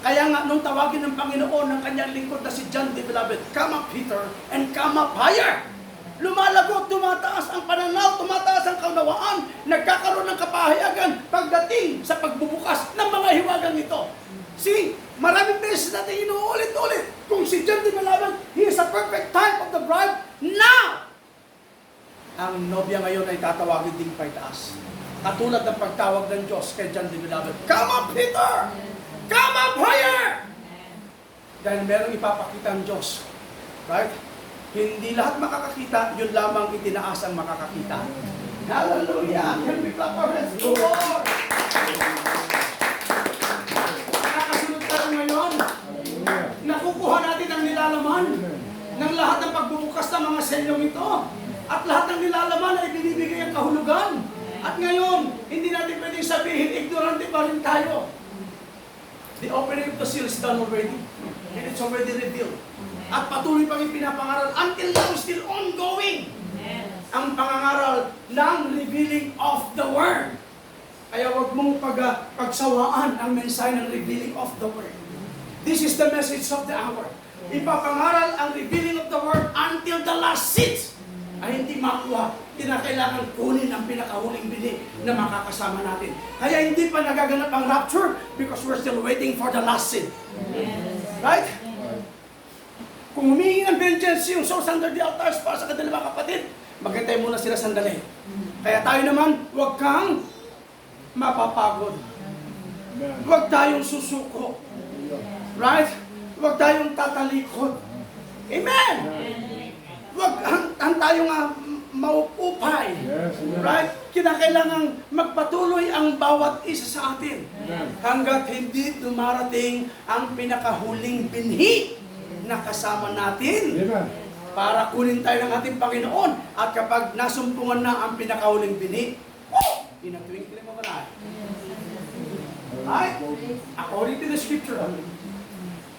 Kaya nga, nung tawagin ng Panginoon ng kanyang lingkod na si John the Beloved, come up Peter, and come up higher. Lumalago, tumataas ang pananaw, tumataas ang kaunawaan, nagkakaroon ng kapahayagan pagdating sa pagbubukas ng mga hiwagang ito. See, maraming beses natin inuulit-ulit. Kung si John the Beloved, he is a perfect type of the bride. Now, ang nobya ngayon ay tatawagin ding paitaas. Katulad ng pagtawag ng Diyos kay John the Beloved, come up Peter! Come up higher! Dahil merong ipapakita ang Diyos. Right? Hindi lahat makakakita, yun lamang itinaas ang makakakita. Hallelujah! Can we clap our hands to Lord? Nakakasunod tayo ngayon. Nakukuha natin ang nilalaman ng lahat ng pagbubukas ng mga selyong ito. At lahat ng nilalaman ay binibigay ang kahulugan. At ngayon, hindi natin pwedeng sabihin, ignorante pa rin tayo. The opening of the seal is done already. And it's already revealed. At patuloy pang ipinapangaral until now, still ongoing. Ang pangangaral ng revealing of the Word. Kaya huwag mong pagsawaan ang mensahe ng revealing of the Word. This is the message of the hour. Ipapangaral ang revealing of the Word until the last seats ay hindi makuha. Kinakailangan kunin ang pinakahuling bini na makakasama natin. Kaya hindi pa nagaganap ang rapture because we're still waiting for the last seat. Right? Kung humingi ng vengeance yung souls under the altars para sa kanilang mga kapatid, maghintay muna sila sandali. Kaya tayo naman, huwag kang mapapagod. Huwag tayong susuko. Right? Huwag tayong tatalikod. Amen! Huwag ang tayong maupupay. Right? Kinakailangan magpatuloy ang bawat isa sa atin. Hanggat hindi dumarating ang pinakahuling binhi na kasama natin para kunin tayo ng ating Panginoon. At kapag nasumpungan na ang pinakahuling binhi, pinatwinkling mo na. Right? According to the scripture,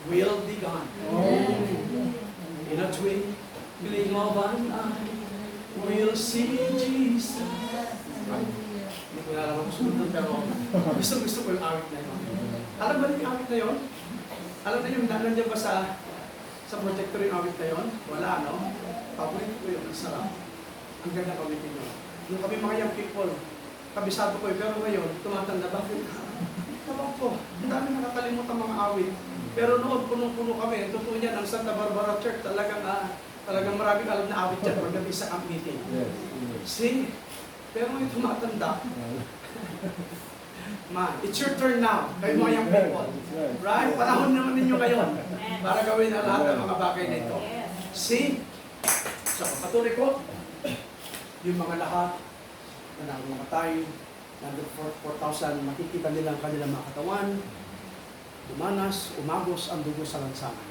will be gone. In a twinkling of an eye, we'll see Jesus. Right? Hindi ko nalaman kung sunod, pero gusto ko yung awit na yun. Alam ba yung awit na yun? Alam na yung nandiyan ba sa projector yung awit na yun? Wala, no? Paborito ko yun, ang sarap. Ang ganda kawitin yun. Yung kami mga young people, kabisado ko yun, pero ngayon, tumatanda, bakit? Tawag ko, ang dami nakakalimutan mga awit. Pero noon, punong-puno kami. Totoo niyan, ang Santa Barbara Church, talagang maraming alam na awit dyan pagdating sa camp meeting. See? Pero ngayon tumatanda. Man, it's your turn now. Kayo mga young people. Right? Panahon naman ninyo ngayon para gawin ang lahat ng mga bagay na ito. See? So, patuloy ko, yung mga lahat na nangamatay, nandun 4,000, makikita nila ang kanilang mga katawan, dumanas, umagos ang dugo sa lansangan.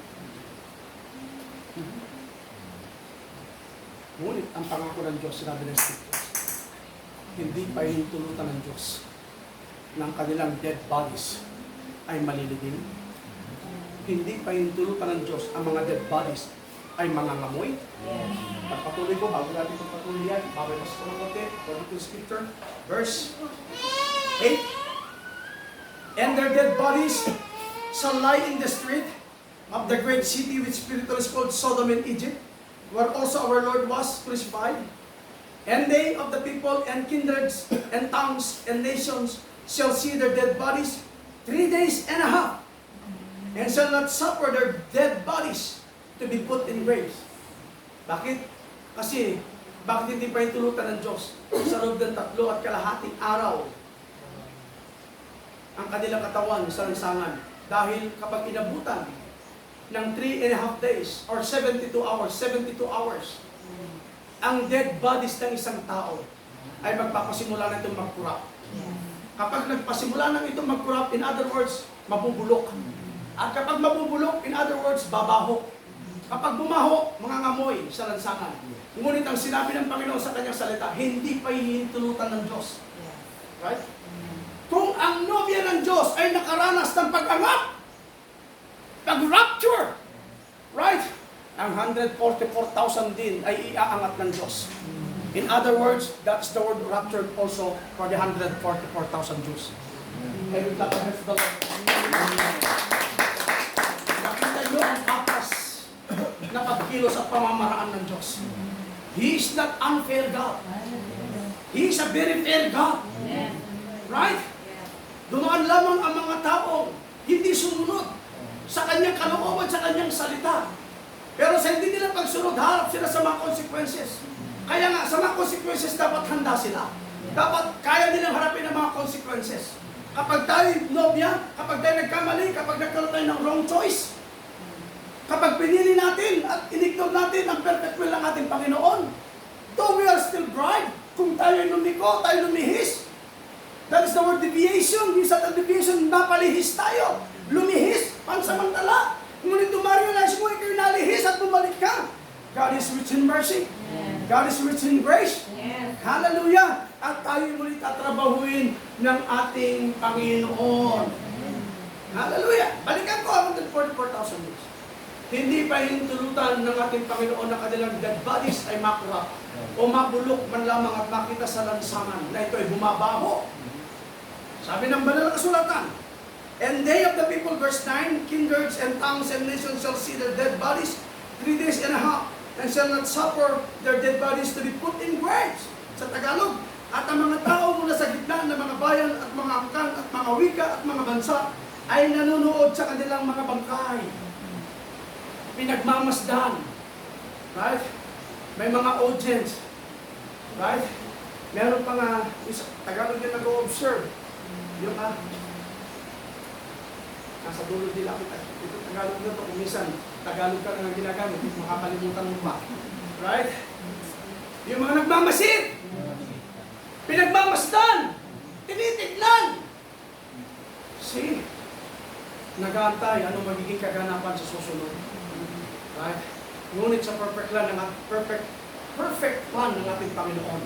Ngunit ang pangako ng Diyos, sinabi ng Scriptures, hindi pa hinintulutan ng Diyos ng kanilang dead bodies ay malilibing. Hindi pa hinintulutan ng Diyos ang mga dead bodies ay mangangamoy. Pagpatuloy ko, bago natin itong patuloy yan, bababas ko ng konti, according to Scripture, verse 8. And their dead bodies shall lie in the street of the great city which spiritually is called Sodom and Egypt, where also our Lord was crucified. And they of the people and kindreds and tongues and nations shall see their dead bodies 3 days and a half, and shall not suffer their dead bodies to be put in graves. Bakit? Kasi, bakit hindi pa itulutan ng Diyos sa loob ng 3.5 araw ang kanilang katawan sa lansangan? Dahil kapag inabutan ng 3.5 days or 72 hours, ang dead bodies ng isang tao ay magpapasimula na itong mag-corrupt. Kapag nagpasimula na itong mag-corrupt, in other words, mabubulok. At kapag mabubulok, in other words, babaho. Kapag bumaho, mangangamoy sa lansangan. Ngunit ang sinabi ng Panginoon sa kanyang salita, hindi pa hihintulutan ng Diyos. Right? Kung ang nobya ng Diyos ay nakaranas ng pag-angat, pag-rapture, right? Ang 144,000 din ay iaangat ng Diyos. In other words, that's the word rapture also for the 144,000 Jews. Can you clap your hands to the Lord? Nakita niyo ang papas na pagkilos at pamamaraan ng Diyos. He is not unfair God. He is a very fair God. Right? Dumaan lamang ang mga taong hindi sumunod sa kanyang kalooban, sa kanyang salita. Pero sa hindi nila pagsunod, harap sila sa mga consequences. Kaya nga, sa mga consequences, dapat handa sila. Dapat kaya nilang harapin ang mga consequences. Kapag tayo nobya, kapag tayo nagkamali, kapag nagkaroon tayo ng wrong choice, kapag pinili natin at inignore natin ang perfect will ng ating Panginoon, though we are still bride, kung tayo ay lumiko, tayo lumihis, that is the word deviation. Yung sa deviation, napalihis tayo. Lumihis, pansamantala. Ngunit to-realize mo, ikaw nalihis at bumalik ka. God is rich in mercy. God is rich in grace. Hallelujah! At tayo muli tatrabahuin ng ating Panginoon. Hallelujah! Balikan ko ang 144,000 years. Hindi pa hintulutan ng ating Panginoon na kanilang dead bodies ay makurap o mabulok man lamang at makita sa lansangan na ito ay bumabaho. Sabi ng banal na kasulatan, and they of the people, verse 9, kindreds and tongues and nations shall see their dead bodies 3 days and a half, and shall not suffer their dead bodies to be put in graves. Sa Tagalog, at ang mga tao mula sa gitna ng mga bayan at mga angkan at mga wika at mga bansa ay nanonood sa kanilang mga bangkay. Pinagmamasdan. Right? May mga audience. Right? Meron pa nga, Tagalog yung nag-o-observe. Yung nasa dulo din ako. Ito Tagalog na ito. Kung minsan, Tagalog ka na ginagamit, makakalimutan mo pa. Right? Yung mga nagmamasid, pinagmamasdan, tinitignan. See? Nag-aantay, ano magiging kaganapan sa susunod. Right? Ngunit sa perfect plan ng ating Panginoon.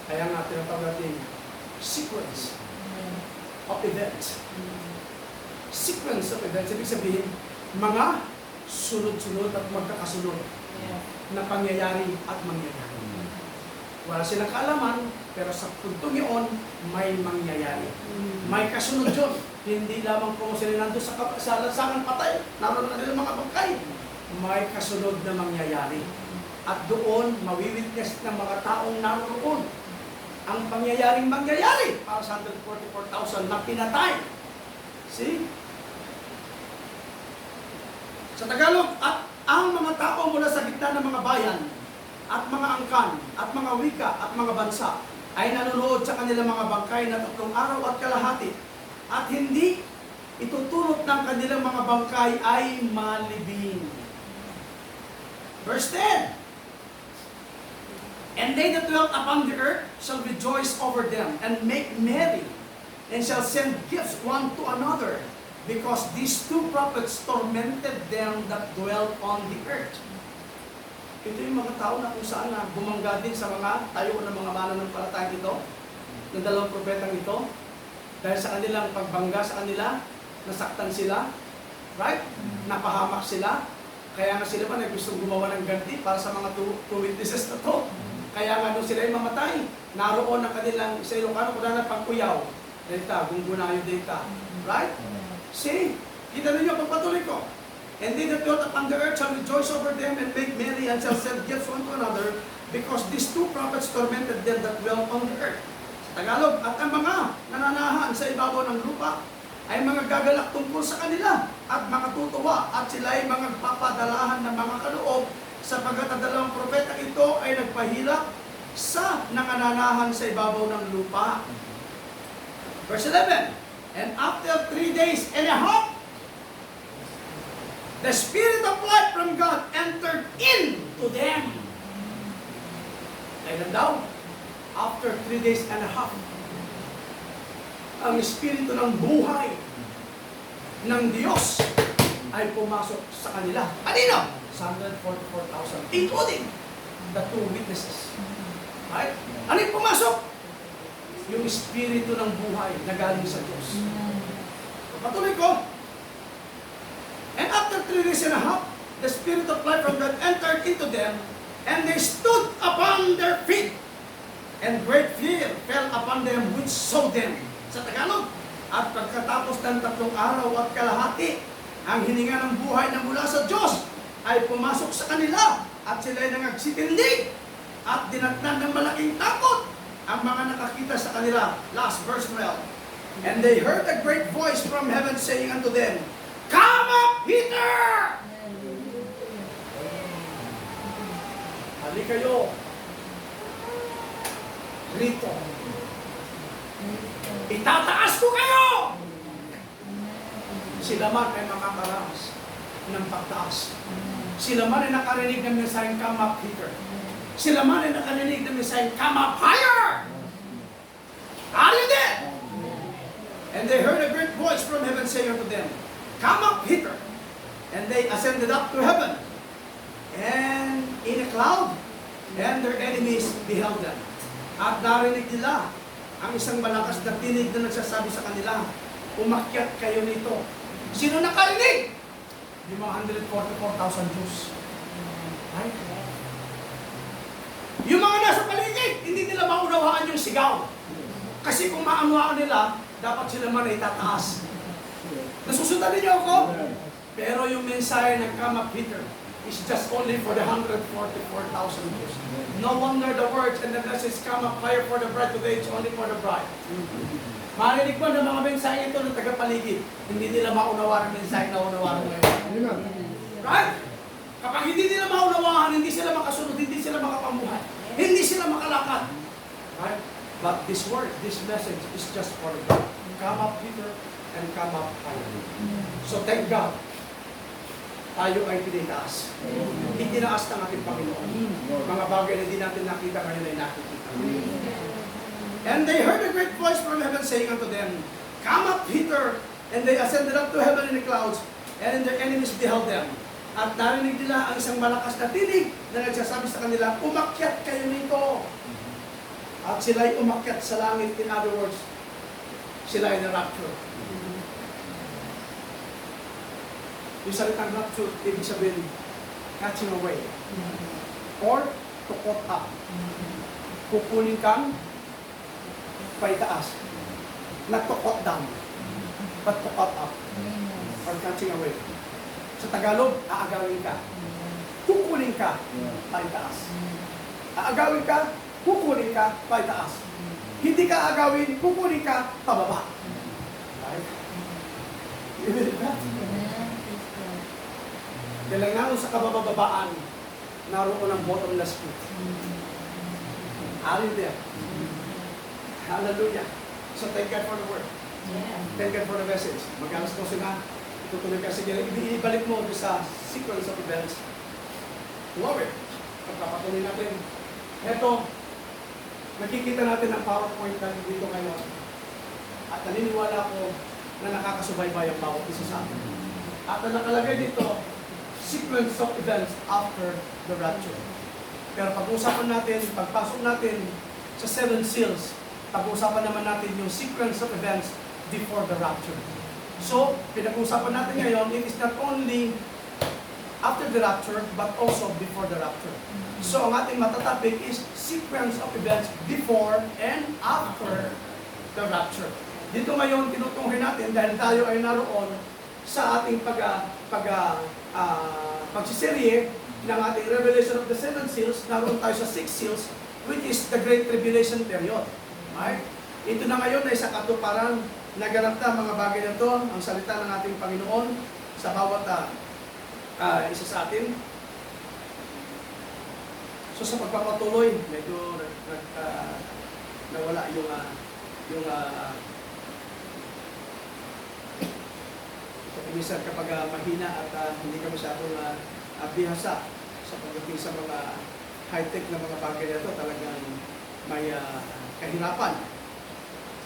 Kaya nga tinatawag natin sequence of events. Sequence of events, ibig sabihin, mga sunod-sunod at magkakasunod na pangyayari at mangyayari. Wala silang kaalaman, pero sa puntong yun, may mangyayari. May kasunod yun. Hindi lamang kung sila nandun sa lansangan patay, naroon na nila mga bangkay. May kasunod na mangyayari. At doon, mawiwitness ng mga taong naroon ang pangyayaring mangyayari para sa 144,000 na pinatay. See? Sa Tagalog, at ang mga tao mula sa gitna ng mga bayan, at mga angkan, at mga wika, at mga bansa, ay nanonood sa kanilang mga bangkay na 3 araw at kalahati, at hindi itutulot ng kanilang mga bangkay ay malibing. Verse 10, and they that dwell upon the earth shall rejoice over them, and make merry, and shall send gifts one to another, Because these two prophets tormented them that dwelt on the earth. Ito yung mga tao na kung saan na bumangga din sa mga tayo ng mga mananampalatayang ito, ng dalawang propetang ito, dahil sa kanilang pagbangga sa kanila, nasaktan sila, right? Napahamak sila, kaya nga sila pa nagustong gumawa ng ganti para sa mga two witnesses na to. Kaya nga nung sila ay mamatay, naroon ang kanilang sa Ilocano, kung na pagkuyaw, data, gunggunayo data, right? See, kita ninyo pagpatuloy ko. And they that dwelt upon the earth shall rejoice over them and make merry and shall send gifts one to another, because these two prophets tormented them that dwelt on the earth. Sa Tagalog, at ang mga nananahan sa ibabaw ng lupa ay mga gagalak tungkol sa kanila at makatutuwa, at sila ay mga papadalahan ng mga kaloob, sapagkat ang dalawang propeta ito ay nagpahilak sa nangananahan sa ibabaw ng lupa. Verse 11, and after 3 days and a half, the Spirit of life from God entered into them. Kailan daw? After 3 days and a half, ang Espiritu ng buhay ng Diyos ay pumasok sa kanila. Kanino? 144,000, including the two witnesses. Right? Ano yung pumasok? Yung Espiritu ng buhay na galing sa Diyos. Patuloy ko. And after 3 days and a half, the Spirit of life from God entered into them, and they stood upon their feet, and great fear fell upon them which saw them. Sa Tagalog, at pagkatapos ng 3 araw at kalahati, ang hininga ng buhay na mula sa Diyos ay pumasok sa kanila, at sila'y nangagsitindig, at dinatnan ng malaking takot ang mga nakakita sa kanila. Last verse 12. And they heard a great voice from heaven saying unto them, come up hither! Hali kayo rito. Itataas ko kayo! Sila man ay makakaraos ng pagtaas. Sila man ay nakarinig ng mensaheng come up hither. Sila man ay nakarinig ng mensaheng come up higher! Are you there? And they heard a great voice from heaven saying unto them, come up hither. And they ascended up to heaven, and in a cloud, and their enemies beheld them. At narinig nila ang isang malakas na tinig na nagsasabi sa kanila, umakyat kayo nito. Sino nakarinig? Yung mga 144,000 Jews. Right? Yung mga nasa paligid, hindi nila maunawaan yung sigaw. Kasi kung maunawaan nila, dapat sila man ay tataas. Nasusundan niyo ako? Pero yung mensahe ng come up hither is just only for the 144,000 Jews. No wonder the words and the message come up higher for the bride today, it's only for the bride. Marinig mo ng mga mensahe ito ng tagapaligid, hindi nila maunawaan ang mensahe na unawaan ngayon. Right? Kapag hindi nila maunawaan, hindi sila makasunod, hindi sila makapamuhay, hindi sila makalakad. Right? But this word, this message is just for the bride. Come up hither and come up higher. So thank God, tayo ay pinitaas. Itinaas ng ating Panginoon. Mga bagay na hindi natin nakita ngayon ay nakikita. And they heard a great voice from heaven saying unto them, come up hither. And they ascended up to heaven in the clouds, and their enemies beheld them. At narinig nila ang isang malakas na tinig na nagsasabi sa kanila, umakyat kayo nito. At sila'y umakyat sa langit. In other words, sila ay na-rapture. Yung salitang rapture, ibig sabihin, catching away. Or, to caught up. Kukunin kang paitaas. Not to caught down, but to caught up. Or catching away. Sa Tagalog, aagawin ka. Kukunin ka, paitaas. Aagawin ka, kukunin ka, paitaas. Hindi ka aagawin, kukunin ka, pababa. Right? You believe that? Kailangan sa kabababaan, naroon ang bottomless pit. Are you there? Hallelujah. So thank God for the word. Thank God for the message. Mag-alas ko sila. Itutuloy ka sige. Ibalik mo sa sequence of events. Love it. Pagpapatuloy natin. Ito, nakikita natin ang PowerPoint natin dito ngayon. At naniniwala ko, na nakakasubaybay ang bawat isa sa atin. At ang nakalagay dito, sequence of events after the rapture. Pero pag-uusapan natin, pagpasok natin sa 7 seals, pag-uusapan naman natin yung sequence of events before the rapture. So, pinag-uusapan natin ngayon, it is not only after the rapture, but also before the rapture. So, ang ating matatopic is sequence of events before and after the rapture. Dito ngayon, tinutunghin natin dahil tayo ay naroon sa ating pagsiserye ng ating Revelation of the 7 seals, naroon tayo sa 6 seals, which is the Great Tribulation period. Right? Ito na ngayon ay sa katuparan, naganap na mga bagay na ito, ang salita ng ating Panginoon sa bawat isa sa atin. So sa pagpapatuloy, medyo nawala yung minsan kapag mahina at hindi ka masyadong bihasa sa pagdating sa mga high-tech na mga bagay na ito, talagang may kahirapan.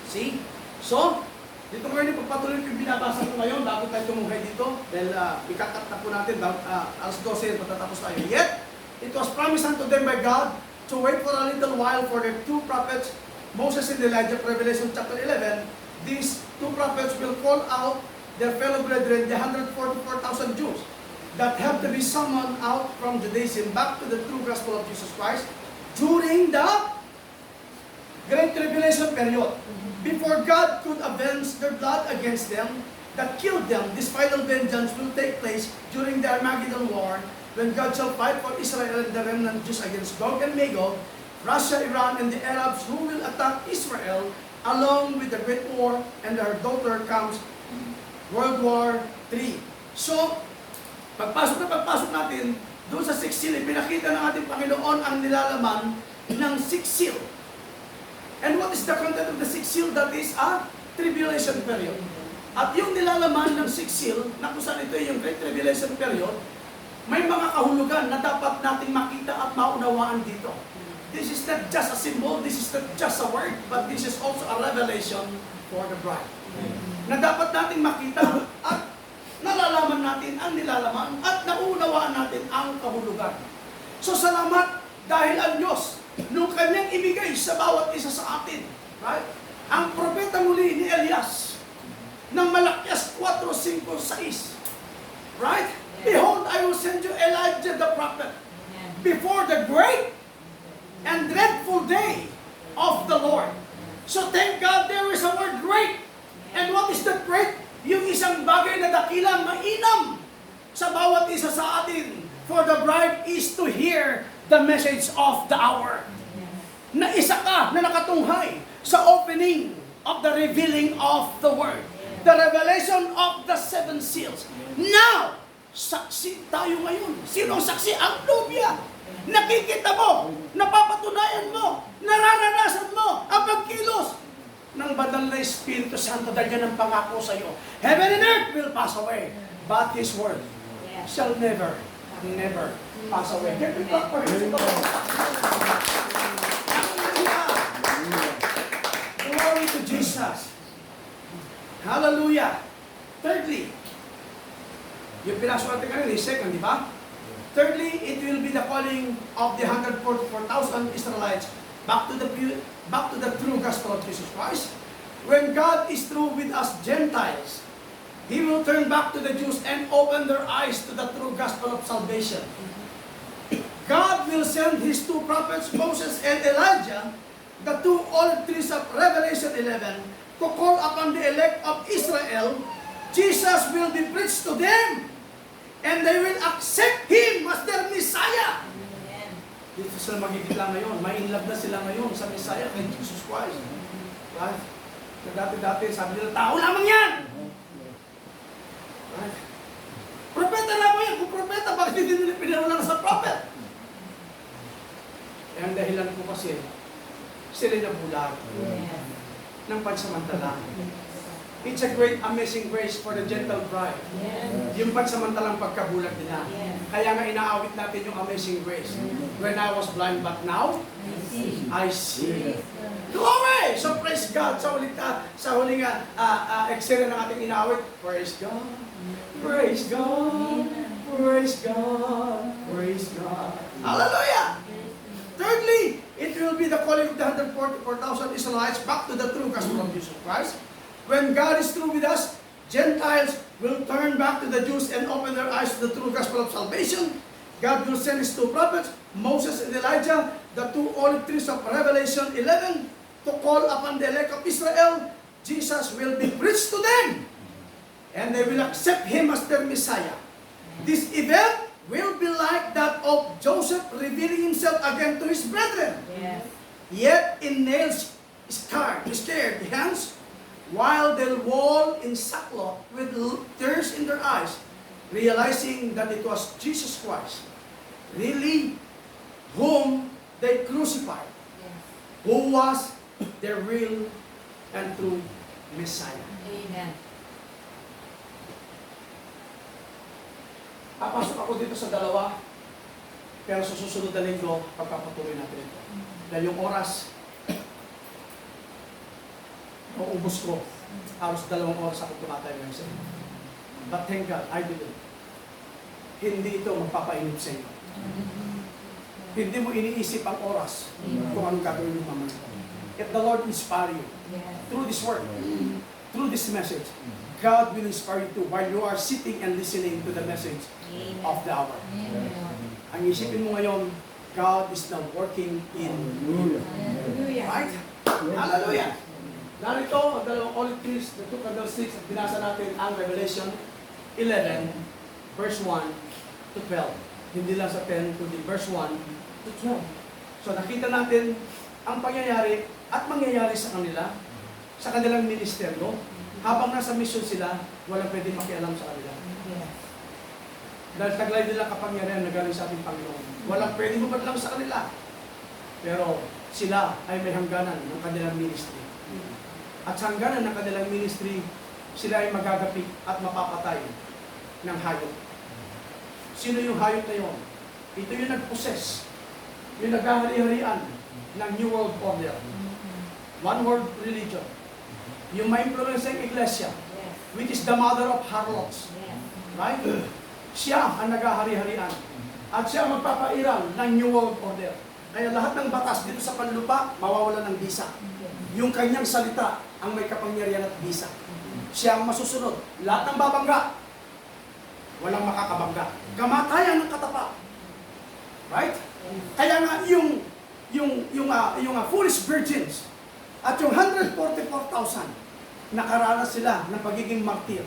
See? So, dito ngayon ipagpatuloy ko yung binabasa ko ngayon bago tayo tumuhay dito dahil ikakat na po natin alas 12 patatapos tayo. Yet, it was promised unto them by God to wait for a little while for the 2 prophets, Moses and Elijah, Revelation chapter 11. These 2 prophets will call out their fellow brethren, the 144,000 Jews that have to be summoned out from Judaism back to the true gospel of Jesus Christ during the Great Tribulation period. Before God could avenge their blood against them that killed them, this final vengeance will take place during the Armageddon War, when God shall fight for Israel and the remnant Jews against Gog and Magog, Russia, Iran, and the Arabs who will attack Israel, along with the Great War, and their daughter comes World War III. So, pagpasok natin, doon sa 6 seal, pinakita ng ating Panginoon ang nilalaman ng 6 seal. And what is the content of the 6 seal? That is a tribulation period. At yung nilalaman ng 6 seal, na kung saan ito yung Great Tribulation period, may mga kahulugan na dapat nating makita at maunawaan dito. This is not just a symbol, this is not just a word, but this is also a revelation for the bride. Na dapat nating makita at nalalaman natin ang nilalaman at naunawaan natin ang kahulugan. So salamat dahil ang Diyos nung kanyang ibigay sa bawat isa sa atin. Right? Ang propeta muli ni Elias ng Malakias 4:5-6. Right? Behold, I will send you Elijah the prophet before the great and dreadful day of the Lord. So thank God there is a word great. And what is that great? Yung isang bagay na dakilang mainam sa bawat isa sa atin. For the bride is to hear the message of the hour. Na isa ka na nakatunghay sa opening of the revealing of the word. The revelation of the 7 seals. Now, saksi tayo ngayon. Sino ang saksi? Ang nobya. Nakikita mo, napapatunayan mo, nararanasan mo ang pagkilos ng banal na Espiritu Santo dahil yan ang pangako sa iyo. Heaven and earth will pass away, but His word shall never pass away. Get me back for His word. Glory to Jesus. Hallelujah. Thirdly, yung pinasok natin kanina, second, di ba? Thirdly, it will be the calling of the 144,000 Israelites back to the true gospel of Jesus Christ. When God is through with us Gentiles, He will turn back to the Jews and open their eyes to the true gospel of salvation. God will send His 2 prophets, Moses and Elijah, the 2 olive trees of Revelation 11, to call upon the elect of Israel. Jesus will be preached to them, and they will accept Him as their Messiah. Dito sila magigila ngayon. May-inlove na sila ngayon sa Messiah kay Jesus Christ. Right? So dati-dati, sabi nila, tao lamang yan! Right? Propeta lamang yan! Kung propeta, bakit hindi nila pinarulan sa prophet? Eh, ang dahilan ko kasi, sila nabulag ng pansamantala. It's a great amazing grace for the gentle bride. Yung pansamantalang pagkabulag nila. Kaya nga inaawit natin yung amazing grace. When I was blind, but now I see. Glory! Okay, so praise God sa huling eksena ng ating inawit. Praise God, praise God, praise God, praise God. Hallelujah! Thirdly, it will be the calling of the 144,000 Israelites back to the true gospel of Jesus Christ. When God is through with us, Gentiles will turn back to the Jews and open their eyes to the true gospel of salvation. God will send His two prophets, Moses and Elijah, the two olive trees of Revelation 11, to call upon the elect of Israel. Jesus will be preached to them, and they will accept Him as their Messiah. This event will be like that of Joseph revealing himself again to his brethren. Yes. Yet in nails scared hands, while they wall in sackcloth with tears in their eyes, realizing that it was Jesus Christ, really, whom they crucified, Yes. who was their real and true Messiah. Amen. Papasok ako dito sa dalawa, pero sa susunod na linggo, pagpapatuloy natin ito. Dahil yung oras, maubos ko. Halos 2 oras ako tumatay ngayon sa inyo. But thank God, I believe, hindi ito magpapainip sa inyo. Hindi mo iniisip ang oras kung anong gagawin mo mamaya. If the Lord inspire you Yes. through this word, through this message, God will inspire you too while you are sitting and listening to the message Amen. of the hour. Amen. Ang isipin mo ngayon, God is now working in you. Hallelujah. Right? Hallelujah! Narito ang 2 olive trees, the 2 candlesticks, at binasa natin ang Revelation 11, verse 1 to 12. Hindi lang sa 10, kundi verse 1 to 12. So nakita natin ang pangyayari at mangyayari sa kanila, sa kanilang ministeryo. Habang nasa mission sila, walang pwedeng makialam sa kanila. Yes. Dahil taglay nilang kapangyarihan na galing sa ating Panginoon. Walang pwedeng mapadlang sa kanila. Pero sila ay may hangganan ng kanilang ministry. At sa hangganan ng kanilang ministry, sila ay magagapit at mapapatay ng hayop. Sino yung hayop na yun? Ito yung nag-possess, yung naghahari-harian ng New World Order. One world religion. Yung ma-influence ng iglesia, Yes. which is the mother of harlots. Yes. Right? Siya ang naghahari-harian. At siya ang magpapairal ng New World Order. Kaya lahat ng batas dito sa panlupa, mawawala ng bisa. Yung kanyang salita ang may kapangyarihan at bisa. Siya ang masusunod. Lahat ng babangga, walang makakabangga. Kamatayan ng katapa. Right? Kaya nga yung foolish virgins at yung 144,000 nakaranas sila ng pagiging martyr.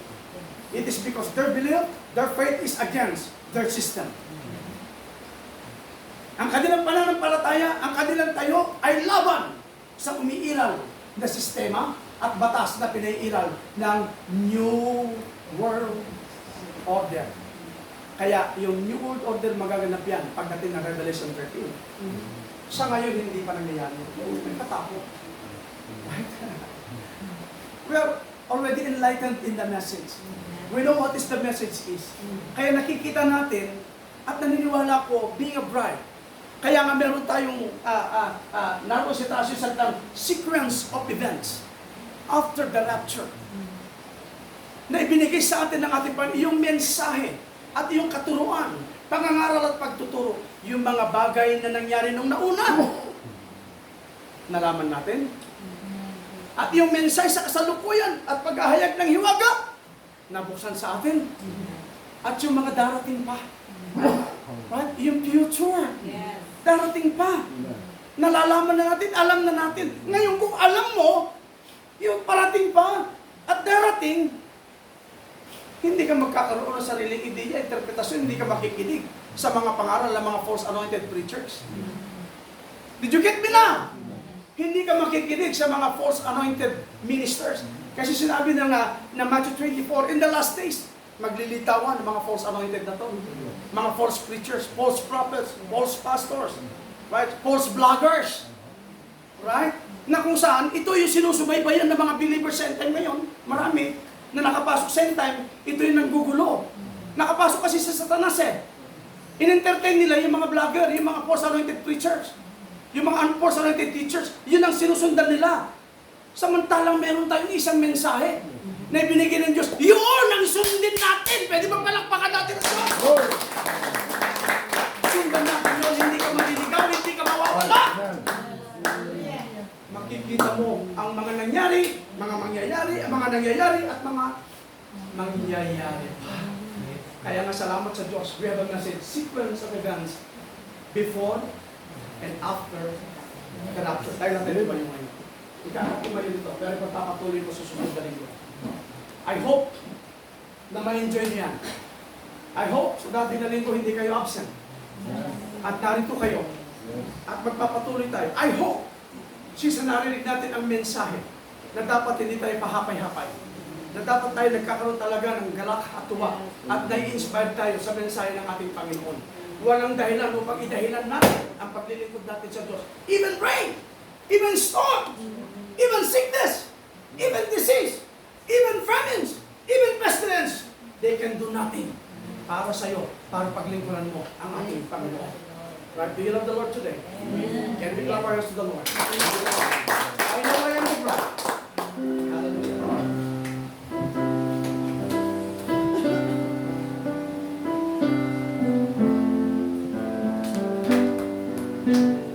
It is because their belief, their faith is against their system. Ang kanilang pananampalataya, ang kanilang tayo ay laban sa umiiral na sistema at batas na pinaiiral ng New World Order. Kaya yung New World Order magaganap yan pagdating ng Revelation 13. Sa ngayon, hindi pa nangyayari. May katapos. Right? We are already enlightened in the message. We know what is the message is. Kaya nakikita natin at naniniwala ko, being a bride, kaya nga meron tayong, naroon si taas yung salitang sequence of events after the rapture na ibinigay sa atin ng ating Panginoon, yung mensahe at yung katuruan, pangangaral at pagtuturo, yung mga bagay na nangyari nung nauna. Nalaman natin. At yung mensahe sa kasalukuyan at paghahayag ng hiwaga, nabuksan sa atin. At yung mga darating pa. Right? Yung future. Yes. Darating pa. Nalalaman na natin, alam na natin. Ngayon kung alam mo, yung parating pa at darating, hindi ka magkakaroon ng sariling ideya, interpretasyon, hindi ka makikinig sa mga pangaral ng mga false anointed preachers. Did you get me now? Hindi ka makikinig sa mga false anointed ministers. Kasi sinabi na Matthew 24, in the last days, maglilitawan ng mga false anointed na to. Mga false preachers, false prophets, false pastors, right? False bloggers. Right? Na kung saan, ito yung sinusubaybayan ng mga believers sa end time ngayon. Marami na nakapasok sa end time, ito yung nanggugulo. Nakapasok kasi sa Satanas eh. In-entertain nila yung mga blogger, yung mga false anointed preachers. Yung mga false anointed teachers, yun ang sinusundan nila. Samantalang meron tayong isang mensahe na ibinigay ng Diyos. Yun ang sundin natin. Pwede ba palakpakan natin ang Diyos? Sundan natin yun. Hindi ka maliligaw, hindi ka mawawala. Makikita mo ang mga nangyari, mga mangyayari, ang mga nangyayari at mga mangyayari. Kaya nga salamat sa Diyos. We have a message, sequence of events before and after the rapture. Tayo natin ba yung ngayon? Ikakat ko ngayon ito, pero pagpapatuloy ko sa susunod na linggo. I hope na ma-enjoy niyo yan. I hope sa dating na linggo hindi kayo absent. At narito kayo. At magpapatuloy tayo. I hope since narinig natin ang mensahe na dapat hindi tayo pahapay-hapay. Na dapat tayo nagkakaroon talaga ng galak at tuwa. At nai-inspire tayo sa mensahe ng ating Panginoon. Walang dahilan upang idahilan natin ang paglilingkod natin sa Diyos. Even rain, even storm, even sickness, even disease, even famines, even pestilence, they can do nothing para sa'yo, para paglingkuran mo ang ating Panginoon. Right? Do you love the Lord today? Amen. Can we clap our hands to the Lord? I know I am the bride. Hallelujah.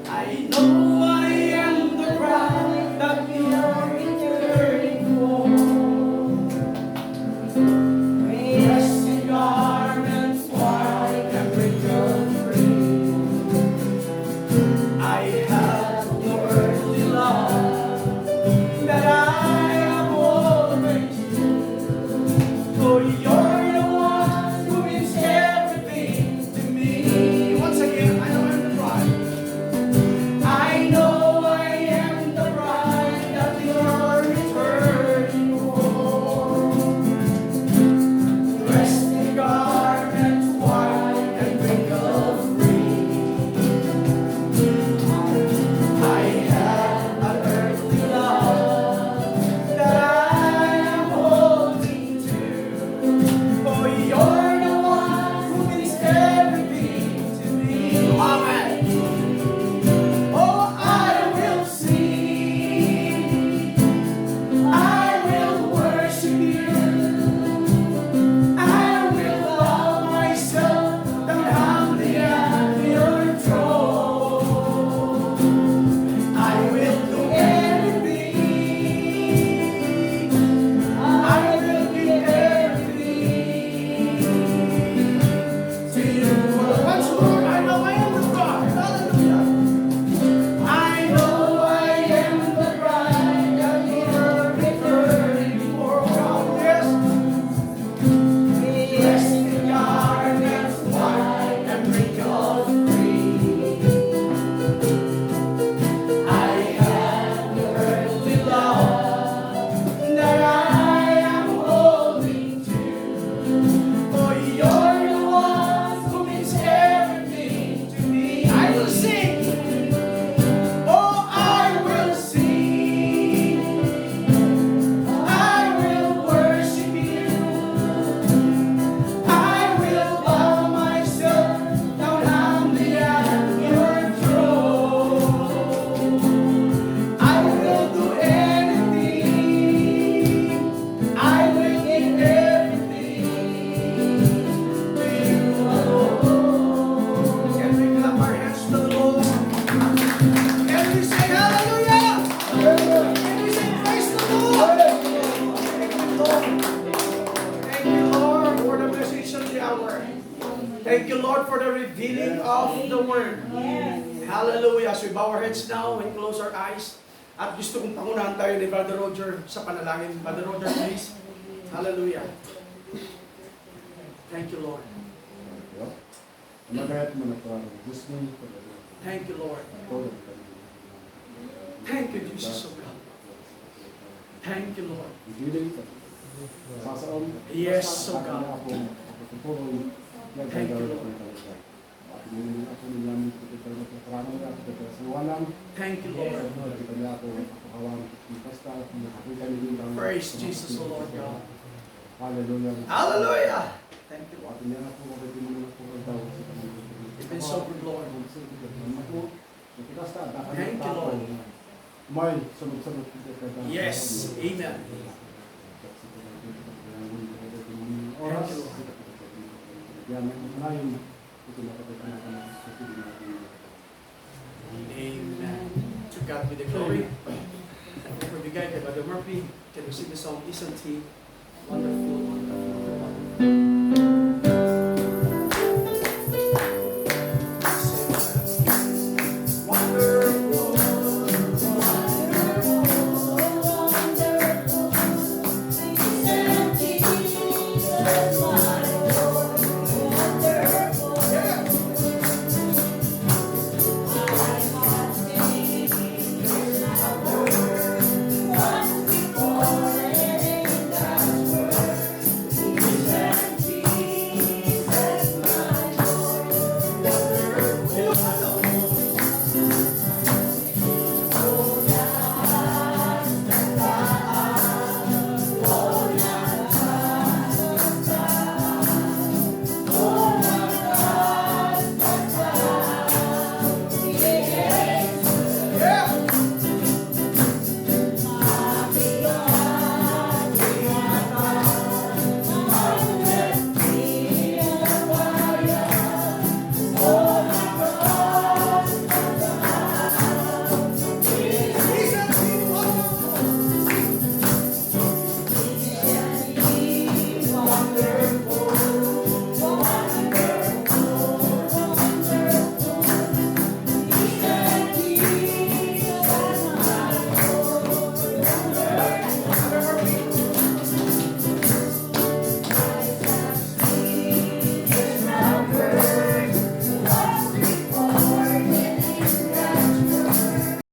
I know I am the bride that we are yearning for. Dressed in garments white and wrinkled free. I have no earthly love that I am holding to. For you're the one who is everything to me. Once again, I know I'm the bride. I know I am the bride that you're returning for. Dressed in garments white and wrinkled free. I have an earthly love that I am holding to. For you're the one who is everything to me. Amen. Oh, I will sing, I will worship you, I will bow myself down humbly at your throne. I will do everything, I will give everything to you. Once more, I know I am the bride. Hallelujah. I know I am the bride that you're returning for. God, yes. Dressed in garments white and wrinkled free. I have the earthly love that I am holding to. For you're the one who means everything to me. I will sing. Oh, I will sing, I will worship you, I will bow myself down humbly at your throne. I will do anything, I will give everything to you alone. Can we clap our hands to the Lord? Can we say hallelujah? Can we say praise the Lord? Thank you, Lord, for the message of the hour. Thank you, Lord, for the revealing of the word. Hallelujah. As we bow our heads now and close our eyes. At gusto kong pangunahan tayo ni Brother Roger sa panalangin. Brother Roger, please. Hallelujah. Thank you, Lord. Thank you, Lord. Thank you, Jesus, oh God. Thank you, Lord. Yes, oh God. Thank you, Lord. Thank you, Lord. Praise Jesus, oh Lord God. Hallelujah. Hallelujah. Thank you, Lord. You've been so good, Lord. Thank you, Lord. Mahal, sunod-sunod kita kada. Yes. Amen. Oras. Thank you. Yan ang malayo. Ito na kapag sa pili natin. Amen. To God be the glory. Pagbigay kay Brother Murphy, can receive the song Isn't He Wonderful?